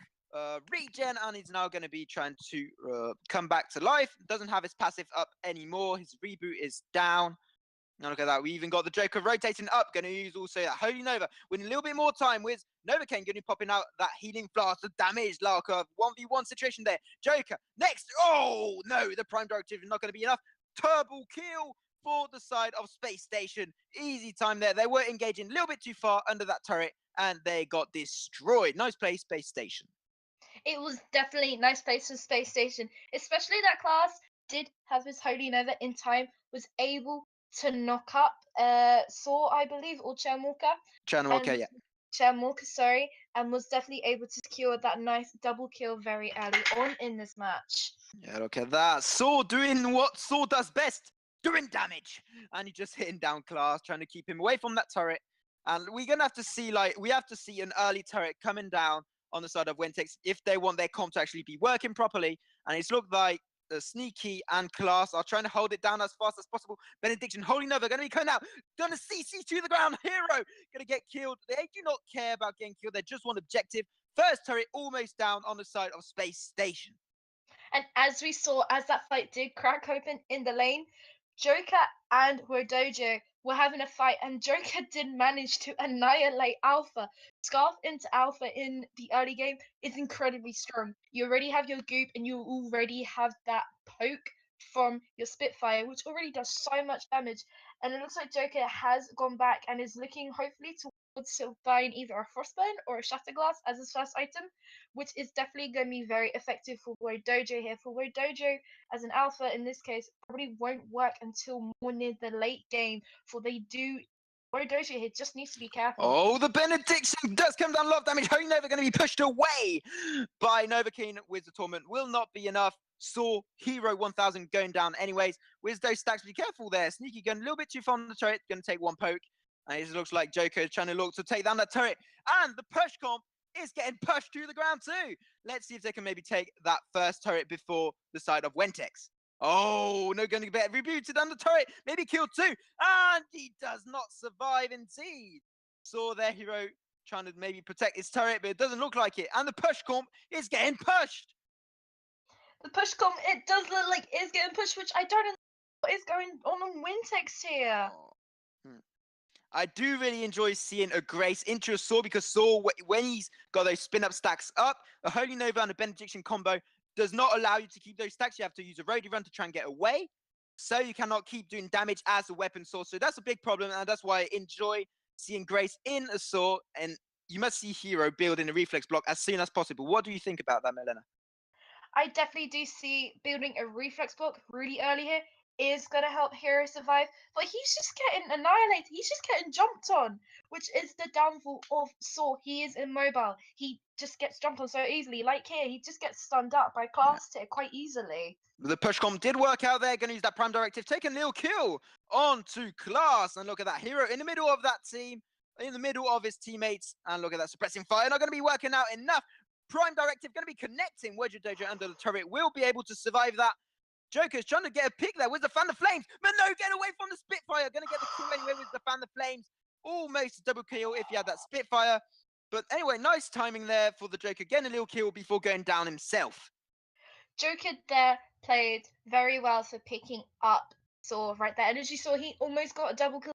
regen, and he's now going to be trying to come back to life. Doesn't have his passive up anymore. His reboot is down. Now look at that. We even got the Joker rotating up. Going to use also that Holy Nova with a little bit more time with Novocaine going to be popping out that healing blast, the damage, Larka, 1v1 situation there. Joker next. Oh, no, the Prime Directive is not going to be enough. Turbo kill for the side of Space Station. Easy time there. They were engaging a little bit too far under that turret, and they got destroyed. Nice play, Space Station. It was definitely a nice place for Space Station, especially that class did have his Holy Nova in time, was able to knock up Saw, I believe, or Chernwalker, yeah. Chernwalker, sorry, and was definitely able to secure that nice double kill very early on in this match. Yeah, look at that. Saw doing what Saw does best, doing damage. And he's just hitting down class, trying to keep him away from that turret. And we're going to have to see, an early turret coming down on the side of Wintex if they want their comp to actually be working properly. And it's looked like Sneaky and Class are trying to hold it down as fast as possible. Benediction holding over, going to be coming out, going to CC to the ground. Hero going to get killed. They do not care about getting killed. They just want objective. First turret almost down on the side of Space Station. And as we saw, as that fight did crack open in the lane, Joker and Wodojo were having a fight, and Joker did manage to annihilate Alpha. Scarf into Alpha in the early game is incredibly strong. You already have your goop, and you already have that poke from your Spitfire, which already does so much damage. And it looks like Joker has gone back and is looking hopefully towards buying either a Frostburn or a Shatterglass as his first item, which is definitely going to be very effective for Wodojo here. For Wodojo, as an alpha in this case, probably won't work until more near the late game, for Wodojo here just needs to be careful. Oh, the Benediction does come down a lot of damage. Holy Nova going to be pushed away by Novocaine. With the Torment will not be enough. Saw Hero 1000 going down anyways. With those stacks, be careful there. Sneaky going a little bit too far on the turret. Going to take one poke. And it looks like Joker is trying to look to take down that turret. And the push comp is getting pushed to the ground too. Let's see if they can maybe take that first turret before the side of Wintex. Oh, no, going to get rebooted on the turret. Maybe killed too. And he does not survive indeed. Saw their hero trying to maybe protect his turret, but it doesn't look like it. And the push comp is getting pushed. The push comp, it does look like it's getting pushed, which I don't know what is going on Wintex here. Oh. I do really enjoy seeing a Grace into a Saw, because Saw, when he's got those spin-up stacks up, a Holy Nova and a Benediction combo does not allow you to keep those stacks. You have to use a roadie run to try and get away. So you cannot keep doing damage as a weapon source. So that's a big problem, and that's why I enjoy seeing Grace in a Saw. And you must see Hero building a reflex block as soon as possible. What do you think about that, Melena? I definitely do see building a reflex block really early here is going to help Hero survive, but he's just getting annihilated. He's just getting jumped on, which is the downfall of Saw. He is immobile. He just gets jumped on so easily. Like here, he just gets stunned up by class tier quite easily. The push comp did work out there. Going to use that Prime Directive. Taking a little kill onto Class. And look at that. Hero in the middle of that team, in the middle of his teammates. And look at that. Suppressing fire. Not going to be working out enough. Prime Directive going to be connecting. Wodojo under the turret. Will be able to survive that. Joker's trying to get a pick there with the Fan of Flames. But no, get away from the Spitfire. Going to get the kill anyway with the Fan of Flames. Almost a double kill if you had that Spitfire. But anyway, nice timing there for the Joker. Getting a little kill before going down himself. Joker there played very well for picking up Saw right there. And as you saw, he almost got a double kill.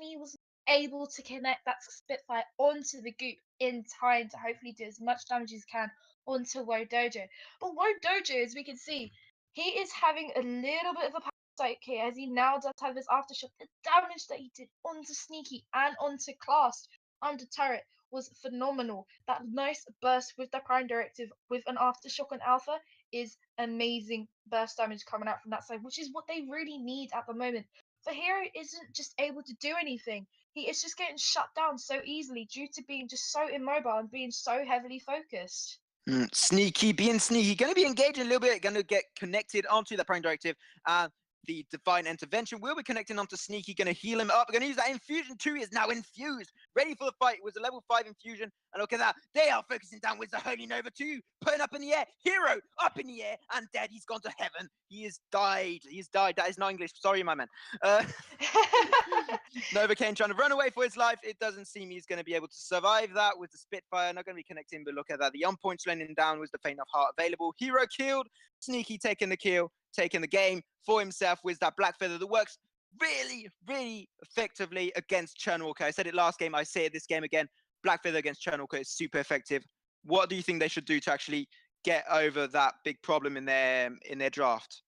He was able to connect that Spitfire onto the goop in time to hopefully do as much damage as he can onto Wodojo. But Wodojo, as we can see, He is having a little bit of a parasite here as he now does have his aftershock. The damage that he did onto Sneaky and onto Class under turret was phenomenal. That nice burst with the Prime Directive with an aftershock on Alpha is amazing burst damage coming out from that side, which is what they really need at the moment. For Hero isn't just able to do anything. He is just getting shut down so easily due to being just so immobile and being so heavily focused. Being sneaky, going to be engaging a little bit, going to get connected onto the Prime Directive. The Divine Intervention will be connecting onto Sneaky, going to heal him up. Going to use that Infusion 2, is now infused, ready for the fight. It was a level 5 Infusion, and look at that. They are focusing down with the Holy Nova 2, putting up in the air. Hero up in the air, and dead. He's gone to heaven. He has died. He's died. That is not English. Sorry, my man. Novocaine trying to run away for his life. It doesn't seem he's going to be able to survive that with the Spitfire. Not going to be connecting, but look at that. The on-point slowing down was the Faint of Heart available. Hero killed. Sneaky taking the kill, taking the game for himself with that Black Feather that works really, really effectively against Churnwalker. I said it last game. I say it this game again. Black Feather against Churnwalker is super effective. What do you think they should do to actually get over that big problem in their draft?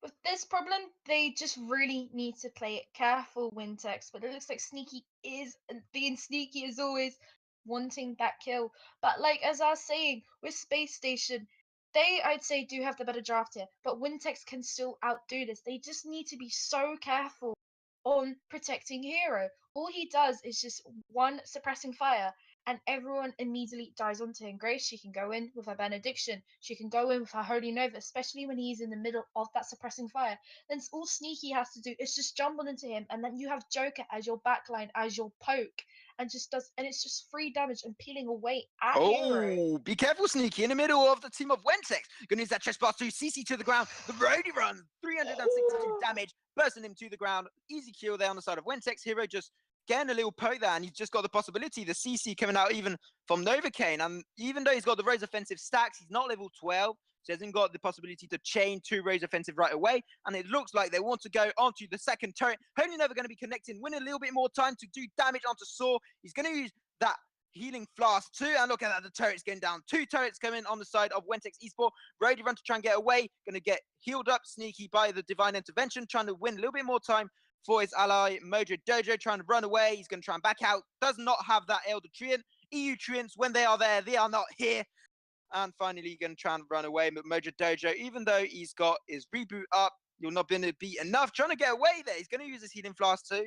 With this problem, they just really need to play it careful, Wintex. But it looks like Sneaky is being sneaky as always, wanting that kill. But like as I was saying, with Space Station, they I'd say do have the better draft here. But Wintex can still outdo this. They just need to be so careful on protecting Hero. All he does is just one suppressing fire, and everyone immediately dies onto him. Grace, she can go in with her Benediction. She can go in with her Holy Nova, especially when he's in the middle of that suppressing fire. Then all Sneaky has to do is just jump on into him, and then you have Joker as your backline, as your poke, and it's just free damage and peeling away at Hero. Oh, be careful, Sneaky, in the middle of the team of Wintex. Gonna use that chest pass to CC to the ground. The Roadie run, 362 damage, bursting him to the ground. Easy kill there on the side of Wintex. Hero just getting a little poke there, and he's just got the possibility. The CC coming out even from Novocaine, and even though he's got the Rose offensive stacks, he's not level 12. So he hasn't got the possibility to chain 2 Rose offensive right away. And it looks like they want to go onto the second turret. Holy Nova going to be connecting, win a little bit more time to do damage onto Saw. He's going to use that healing flask too. And look at that, the turret's going down. 2 turrets coming on the side of Wintex Esport. Roadie run to try and get away. Going to get healed up Sneaky by the Divine Intervention, trying to win a little bit more time for his ally Mojo Dojo, trying to run away. He's going to try and back out. Does not have that Elder Treant. EU Treants, when they are there, they are not here. And finally, going to try and run away. But Mojo Dojo, even though he's got his reboot up, you're not going to be enough. Trying to get away there. He's going to use his healing flask too.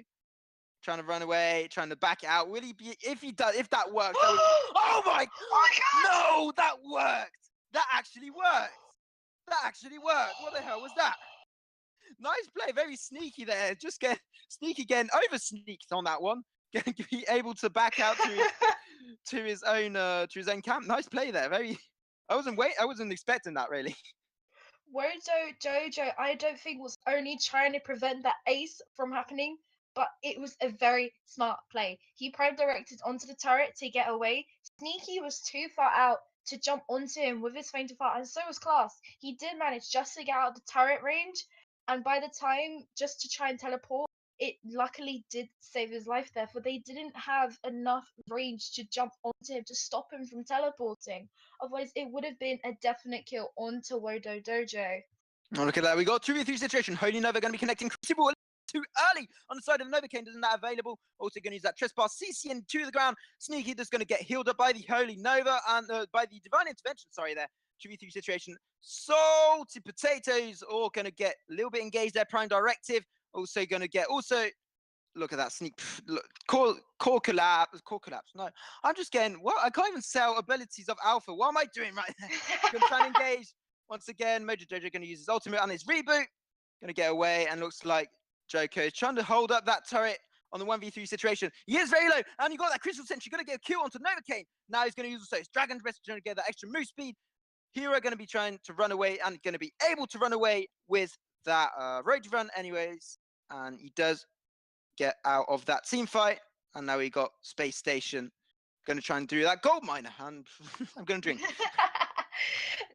Trying to run away, trying to back out. Will he be? If he does, if that works. That would, oh my God! No, that worked. That actually worked. That actually worked. What the hell was that? Nice play, very sneaky there. Just get sneaky again, over sneaked on that one. Going to be able to back out to his own camp. Nice play there. Very. I wasn't expecting that really. Wojo Jojo, I don't think was only trying to prevent that ace from happening, but it was a very smart play. He prime directed onto the turret to get away. Sneaky was too far out to jump onto him with his faint of heart, and so was Class. He did manage just to get out of the turret range, and by the time just to try and teleport, it luckily did save his life there, for they didn't have enough range to jump onto him to stop him from teleporting. Otherwise, it would have been a definite kill onto Wodo Dojo. Oh, look at that. We got 2v3 situation. Holy Nova going to be connecting Crucible too early on the side of Novocaine. Doesn't that available? Also going to use that trespass. CC into the ground. Sneaky just going to get healed up by the Holy Nova and by the Divine Intervention. Sorry there. 2v3 situation. Salty potatoes all going to get a little bit engaged there. Prime directive. Also going to get look at that sneak. Look, core collapse. No, I'm just getting I can't even sell abilities of Alpha. What am I doing right there? Going to try and engage once again. Mojo Jojo going to use his ultimate on his reboot. Going to get away, and looks like Joker is trying to hold up that turret on the 1v3 situation. He is very low, and you got that Crystal Sentry. Going to get a kill onto Novocaine. Now he's going to use his Dragon Breath to get that extra move speed. Hero going to be trying to run away, and going to be able to run away with that road run anyways. And he does get out of that team fight. And now we got Space Station going to try and do that gold miner. And I'm going to drink.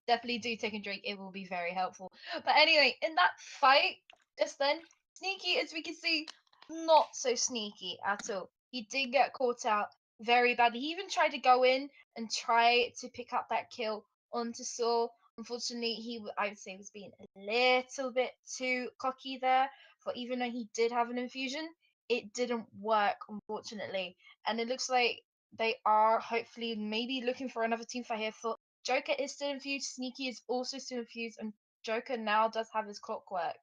Definitely do take a drink. It will be very helpful. But anyway, in that fight, just then, Sneaky, as we can see, not so sneaky at all. He did get caught out very badly. He even tried to go in and try to pick up that kill onto Saw. Unfortunately, I would say, was being a little bit too cocky there. For even though he did have an infusion, it didn't work, unfortunately. And it looks like they are hopefully maybe looking for another team fight here. For Joker is still infused, Sneaky is also still infused, and Joker now does have his clockwork.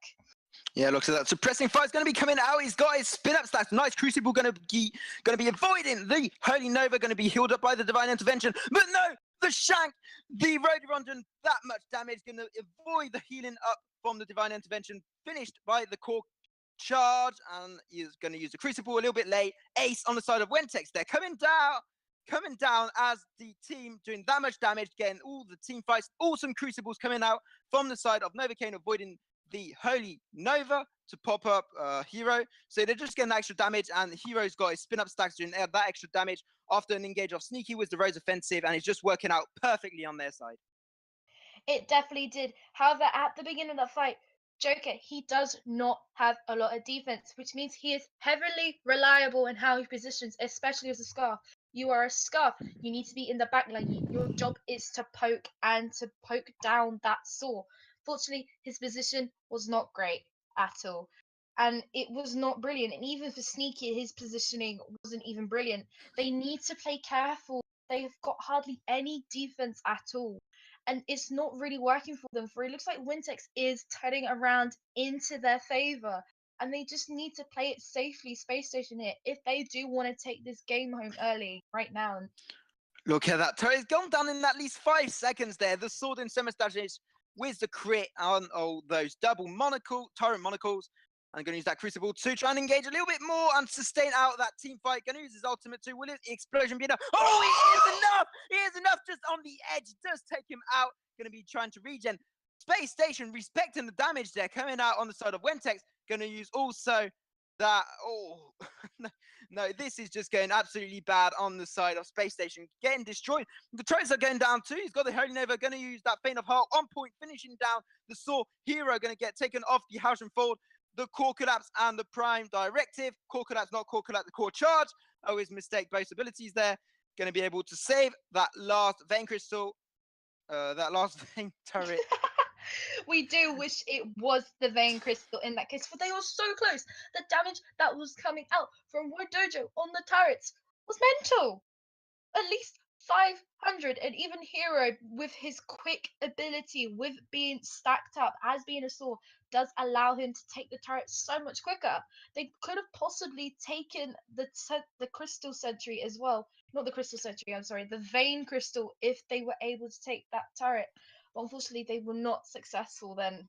Yeah, looks like that suppressing fire's going to be coming out. He's got his spin-up stacks. Nice Crucible going to be avoiding the Holy Nova, going to be healed up by the Divine Intervention. But no, the Shank, the Rhododendron, that much damage, going to avoid the healing up from the Divine Intervention. Finished by the core charge, and he's going to use the Crucible a little bit late. Ace on the side of Wintex. They're coming down as the team doing that much damage, getting all the team fights. Awesome Crucibles coming out from the side of Novocaine, avoiding the Holy Nova to pop up Hero. So they're just getting extra damage, and Hero's got his spin-up stacks doing that extra damage after an engage of Sneaky with the Rose offensive, and it's just working out perfectly on their side. It definitely did. However, at the beginning of the fight, Joker, he does not have a lot of defense, which means he is heavily reliable in how he positions, especially as a Scarf. You are a Scarf. You need to be in the back line. Your job is to poke and to poke down that saw. Fortunately, his position was not great at all. And it was not brilliant. And even for Sneaky, his positioning wasn't even brilliant. They need to play careful. They have got hardly any defense at all. And it's not really working for them. For it looks like Wintex is turning around into their favor. And they just need to play it safely, Space Station here, if they do want to take this game home early right now. Look at that. Turret's gone down in at least 5 seconds there. The sword in semi-stashes with the crit on all those double turret monocles. I'm going to use that Crucible to try and engage a little bit more and sustain out that team fight. Going to use his ultimate too. Will his explosion be enough? Oh, it is enough! It is enough, just on the edge. Does take him out. Going to be trying to regen. Space Station respecting the damage there. Coming out on the side of Wintex. Going to use also that... Oh, no, this is just going absolutely bad on the side of Space Station. Getting destroyed. The turrets are going down too. He's got the Holy Nova. Going to use that Feint of Heart on point. Finishing down the Saw. Hero going to get taken off the House and Fold. The Core Collapse and the Prime Directive. Core Collapse, not Core Collapse, the Core Charge. Always mistake both abilities there. Going to be able to save that last Vein Crystal. That last Vein Turret. We do wish it was the Vein Crystal in that case, for they were so close. The damage that was coming out from Wood Dojo on the turrets was mental. At least 500, and even Hero with his quick ability, with being stacked up as being a Saw, does allow him to take the turret so much quicker. They could have possibly taken the Crystal Sentry as well. Not the Crystal Sentry, I'm sorry, the Vein Crystal, if they were able to take that turret. But unfortunately, they were not successful then.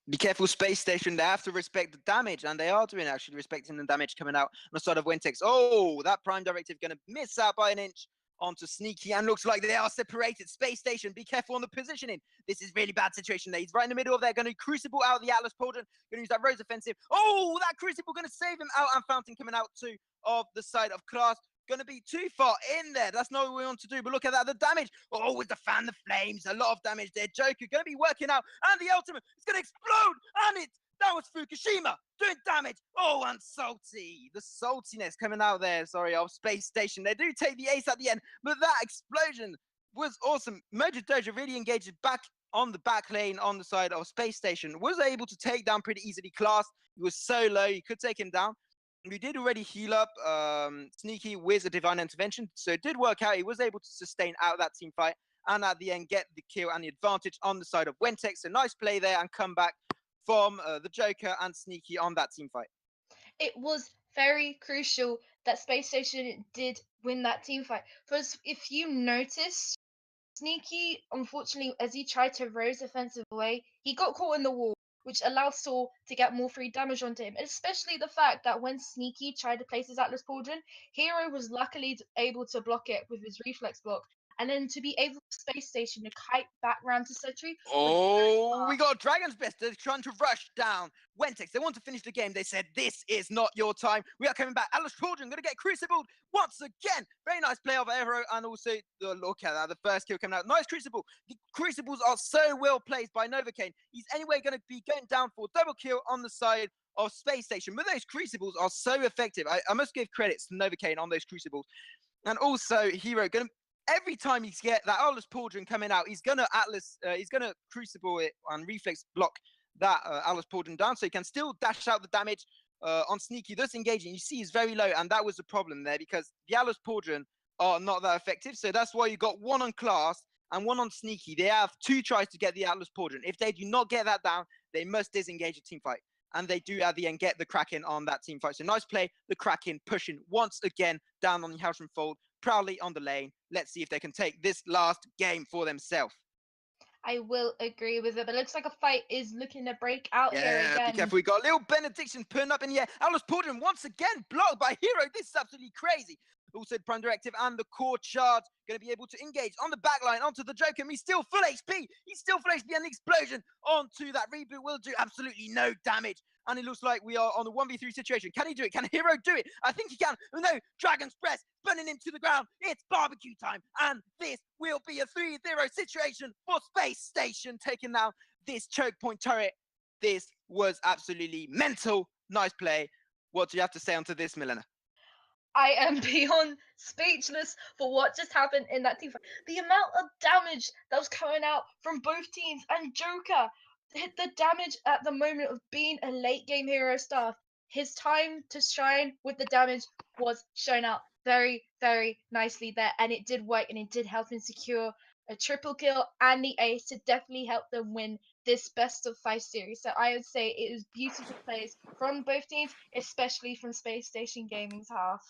Be careful, Space Station. They have to respect the damage, and they are doing actually respecting the damage coming out on the side of Wintex. Oh, that Prime Directive going to miss out by an inch onto Sneaky, and looks like they are separated. Space Station, be careful on the positioning. This is really bad situation there. He's right in the middle of there, going to Crucible out of the Atlas Pauldron, going to use that Rose offensive. Oh, that Crucible going to save him out, and Fountain coming out too of the side of Class. Going to be too far in there. That's not what we want to do. But look at that, the damage. Oh, with the fan, the flames, a lot of damage there. Joker going to be working out, and the ultimate is going to explode, and that was Fukushima doing damage. Oh, and salty. The saltiness coming out there, sorry, of Space Station. They do take the ace at the end, but that explosion was awesome. Mojo Dojo really engaged back on the back lane on the side of Space Station. Was able to take down pretty easily Class. He was so low, you could take him down. We did already heal up Sneaky with a Divine Intervention, so it did work out. He was able to sustain out that team fight, and at the end get the kill and the advantage on the side of Wintex. So nice play there and comeback from the Joker and Sneaky on that team fight. It was very crucial that Space Station did win that team fight. Because if you noticed, Sneaky, unfortunately, as he tried to Rose offensive away, he got caught in the wall, which allowed Saul to get more free damage onto him. Especially the fact that when Sneaky tried to place his Atlas Pauldron, Hero was luckily able to block it with his reflex block. And then to be able to Space Station to kite back round to Sentry. Oh, we got Dragon's Best. They're trying to rush down Wintex. They want to finish the game. They said, this is not your time. We are coming back. Atlas Pauldron going to get Crucibled once again. Very nice play of Aero, and also, look at that, the first kill coming out. Nice Crucible. The Crucibles are so well placed by Novocaine. He's anyway going to be going down for double kill on the side of Space Station. But those Crucibles are so effective. I must give credits to Novocaine on those Crucibles. And also, Hero going to every time you get that Atlas Pauldron coming out, he's gonna Crucible it and Reflex block that Atlas Pauldron down, so he can still dash out the damage on Sneaky, thus engaging. You see he's very low, and that was the problem there, because the Atlas Pauldron are not that effective, so that's why you got one on Class and one on Sneaky. They have 2 tries to get the Atlas Pauldron. If they do not get that down, they must disengage a team fight. And they do at the end get the Kraken on that team fight. So nice play, the Kraken pushing once again down on the Hellstrom Fold, proudly on the lane. Let's see if they can take this last game for themselves. I will agree with it, but it looks like a fight is looking to break out here again. Be careful. We got a little benediction putting up in the air. Atlas Pauldron once again blocked by Hero. This is absolutely crazy. Also, Prime Directive and the core charge going to be able to engage on the backline onto the Joker. He's still full HP. He's still full HP, and the explosion onto that reboot will do absolutely no damage. And it looks like we are on a 1v3 situation. Can he do it? Can Hero do it? I think he can. Oh, no, Dragon's Breath burning into the ground. It's barbecue time. And this will be a 3-0 situation for Space Station taking down this choke point turret. This was absolutely mental. Nice play. What do you have to say onto this, Milena? I am beyond speechless for what just happened in that team fight. The amount of damage that was coming out from both teams, and Joker hit the damage at the moment of being a late game hero star. His time to shine with the damage was shown out very, very nicely there, and it did work, and it did help him secure a triple kill and the ace to definitely help them win this best of 5 series. So I would say it was beautiful plays from both teams, especially from Space Station Gaming's half.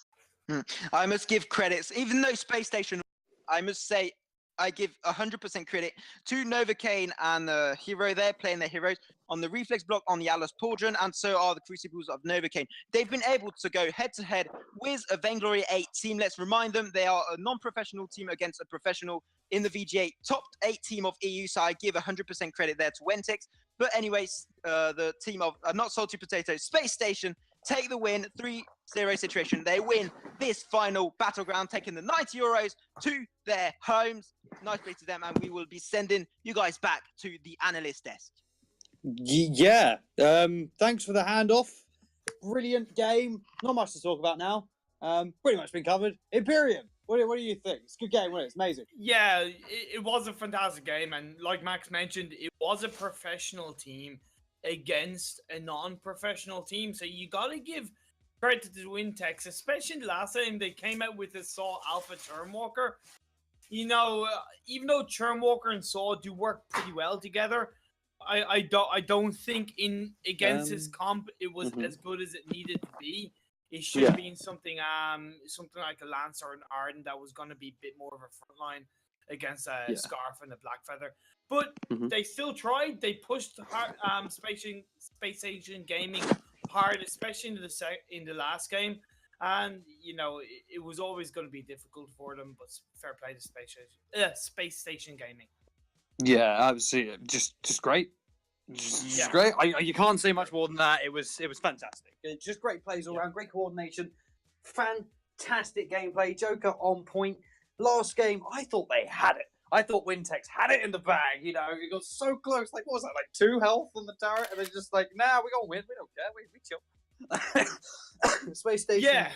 I must give credits, even though Space Station, I must say, I give 100% credit to Novocaine and Hero. They're playing their heroes on the Reflex block on the Atlas Pauldron, and so are the Crucibles of Novocaine. They've been able to go head-to-head with a Vainglory 8 team. Let's remind them they are a non-professional team against a professional in the VG8 top 8 team of EU, so I give 100% credit there to Wintex. But anyways, the team of Not Salty Potatoes, Space Station, take the win, 3-0 situation. They win this final battleground, taking the 90 euros to their homes. Nice play to them, and we will be sending you guys back to the analyst desk. Yeah, thanks for the handoff. Brilliant game. Not much to talk about now. Pretty much been covered. Imperium, what do you think? It's a good game, wasn't it? It's amazing. Yeah, it was a fantastic game, and like Max mentioned, it was a professional team against a non-professional team, so you got to give credit to Wintex, especially the last time they came out with the Saw Alpha Turnwalker. You know, even though Turnwalker and Saw do work pretty well together, I don't think in against this comp it was as good as it needed to be. It should have been something like a Lance or an Arden that was going to be a bit more of a front line against a Scarf and a Blackfeather. But they still tried. They pushed hard, Space Station Gaming hard, especially in the last game. And, you know, it was always going to be difficult for them, but fair play to Space Station Gaming. Yeah, absolutely. Just great. Just great. You can't say much more than that. It was fantastic. Just great plays all around, great coordination, fantastic gameplay. Joker on point. Last game, I thought they had it. I thought Wintex had it in the bag. You know, it got so close. Like, what was that? Like 2 health on the turret, and they're just like, nah, we're gonna win. We don't care. We chill. Space Station,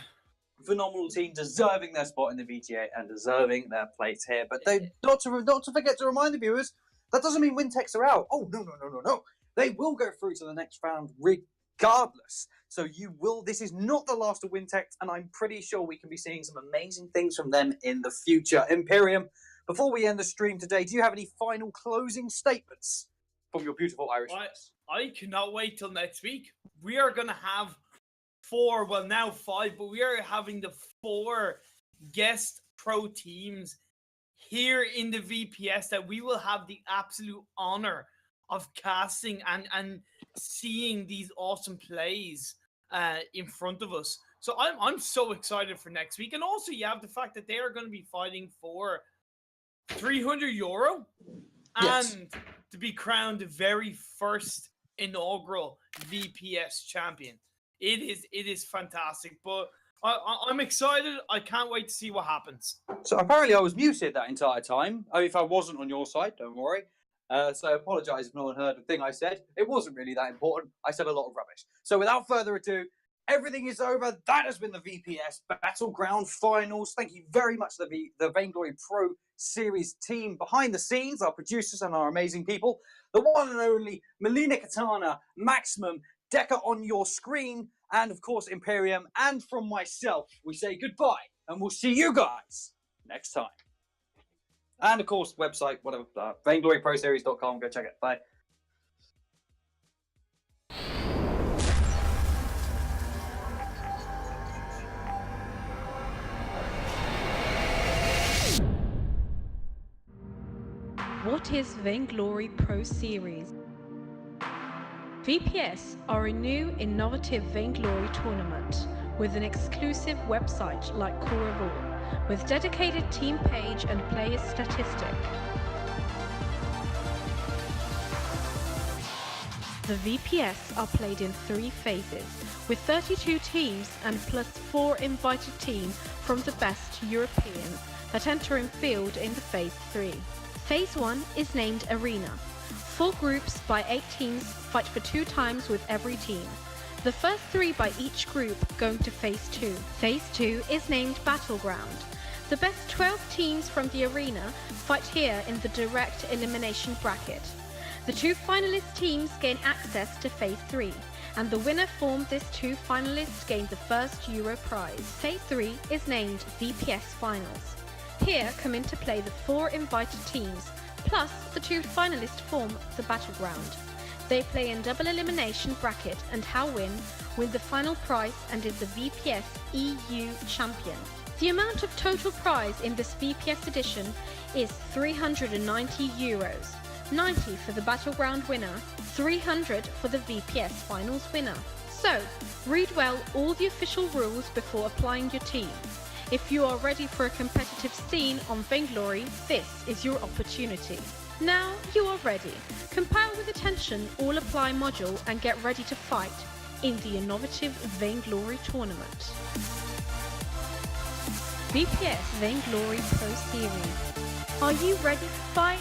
phenomenal team, deserving their spot in the VGA and deserving their place here. But they not to forget to remind the viewers, that doesn't mean Wintex are out. Oh no. They will go through to the next round regardless. So you will. This is not the last of Wintex, and I'm pretty sure we can be seeing some amazing things from them in the future. Imperium, before we end the stream today, do you have any final closing statements from your beautiful Irish voice? I cannot wait till next week. We are going to have 4, well now 5, but we are having the 4 guest pro teams here in the VPS that we will have the absolute honor of casting and seeing these awesome plays in front of us. So I'm so excited for next week. And also you have the fact that they are going to be fighting for €300 and to be crowned the very first inaugural VPS champion. It is fantastic, but I'm excited. I can't wait to see what happens. So apparently I was muted that entire time. If I wasn't on your side, don't worry. So I apologise if no one heard the thing I said. It wasn't really that important. I said a lot of rubbish. So without further ado, everything is over. That has been the VPS Battleground Finals. Thank you very much to the Vainglory Pro Series team behind the scenes, our producers and our amazing people. The one and only Melina Katana, Maximum, Decker on your screen, and of course Imperium. And from myself, we say goodbye, and we'll see you guys next time. And of course, website, whatever, vaingloryproseries.com. Go check it. Bye. What is Vainglory Pro Series? VPS are a new, innovative Vainglory tournament with an exclusive website like Core of All, with dedicated team page and player statistic. The VPS are played in 3 phases, with 32 teams and plus 4 invited teams from the best Europeans that enter in field in the Phase 3. Phase 1 is named Arena. 4 groups by 8 teams fight for 2 times with every team. The first 3 by each group going to Phase 2. Phase 2 is named Battleground. The best 12 teams from the arena fight here in the direct elimination bracket. The 2 finalist teams gain access to Phase 3, and the winner from these 2 finalists gain the first Euro prize. Phase 3 is named VPS Finals. Here come into play the 4 invited teams, plus the 2 finalists form the Battleground. They play in double elimination bracket, and how win the final prize and is the VPS EU champion. The amount of total prize in this VPS edition is €390, 90 for the Battleground winner, 300 for the VPS Finals winner. So, read well all the official rules before applying your team. If you are ready for a competitive scene on Vainglory, this is your opportunity. Now you are ready. Compile with attention all apply module and get ready to fight in the innovative Vainglory tournament. VPS Vainglory Pro Series. Are you ready to fight?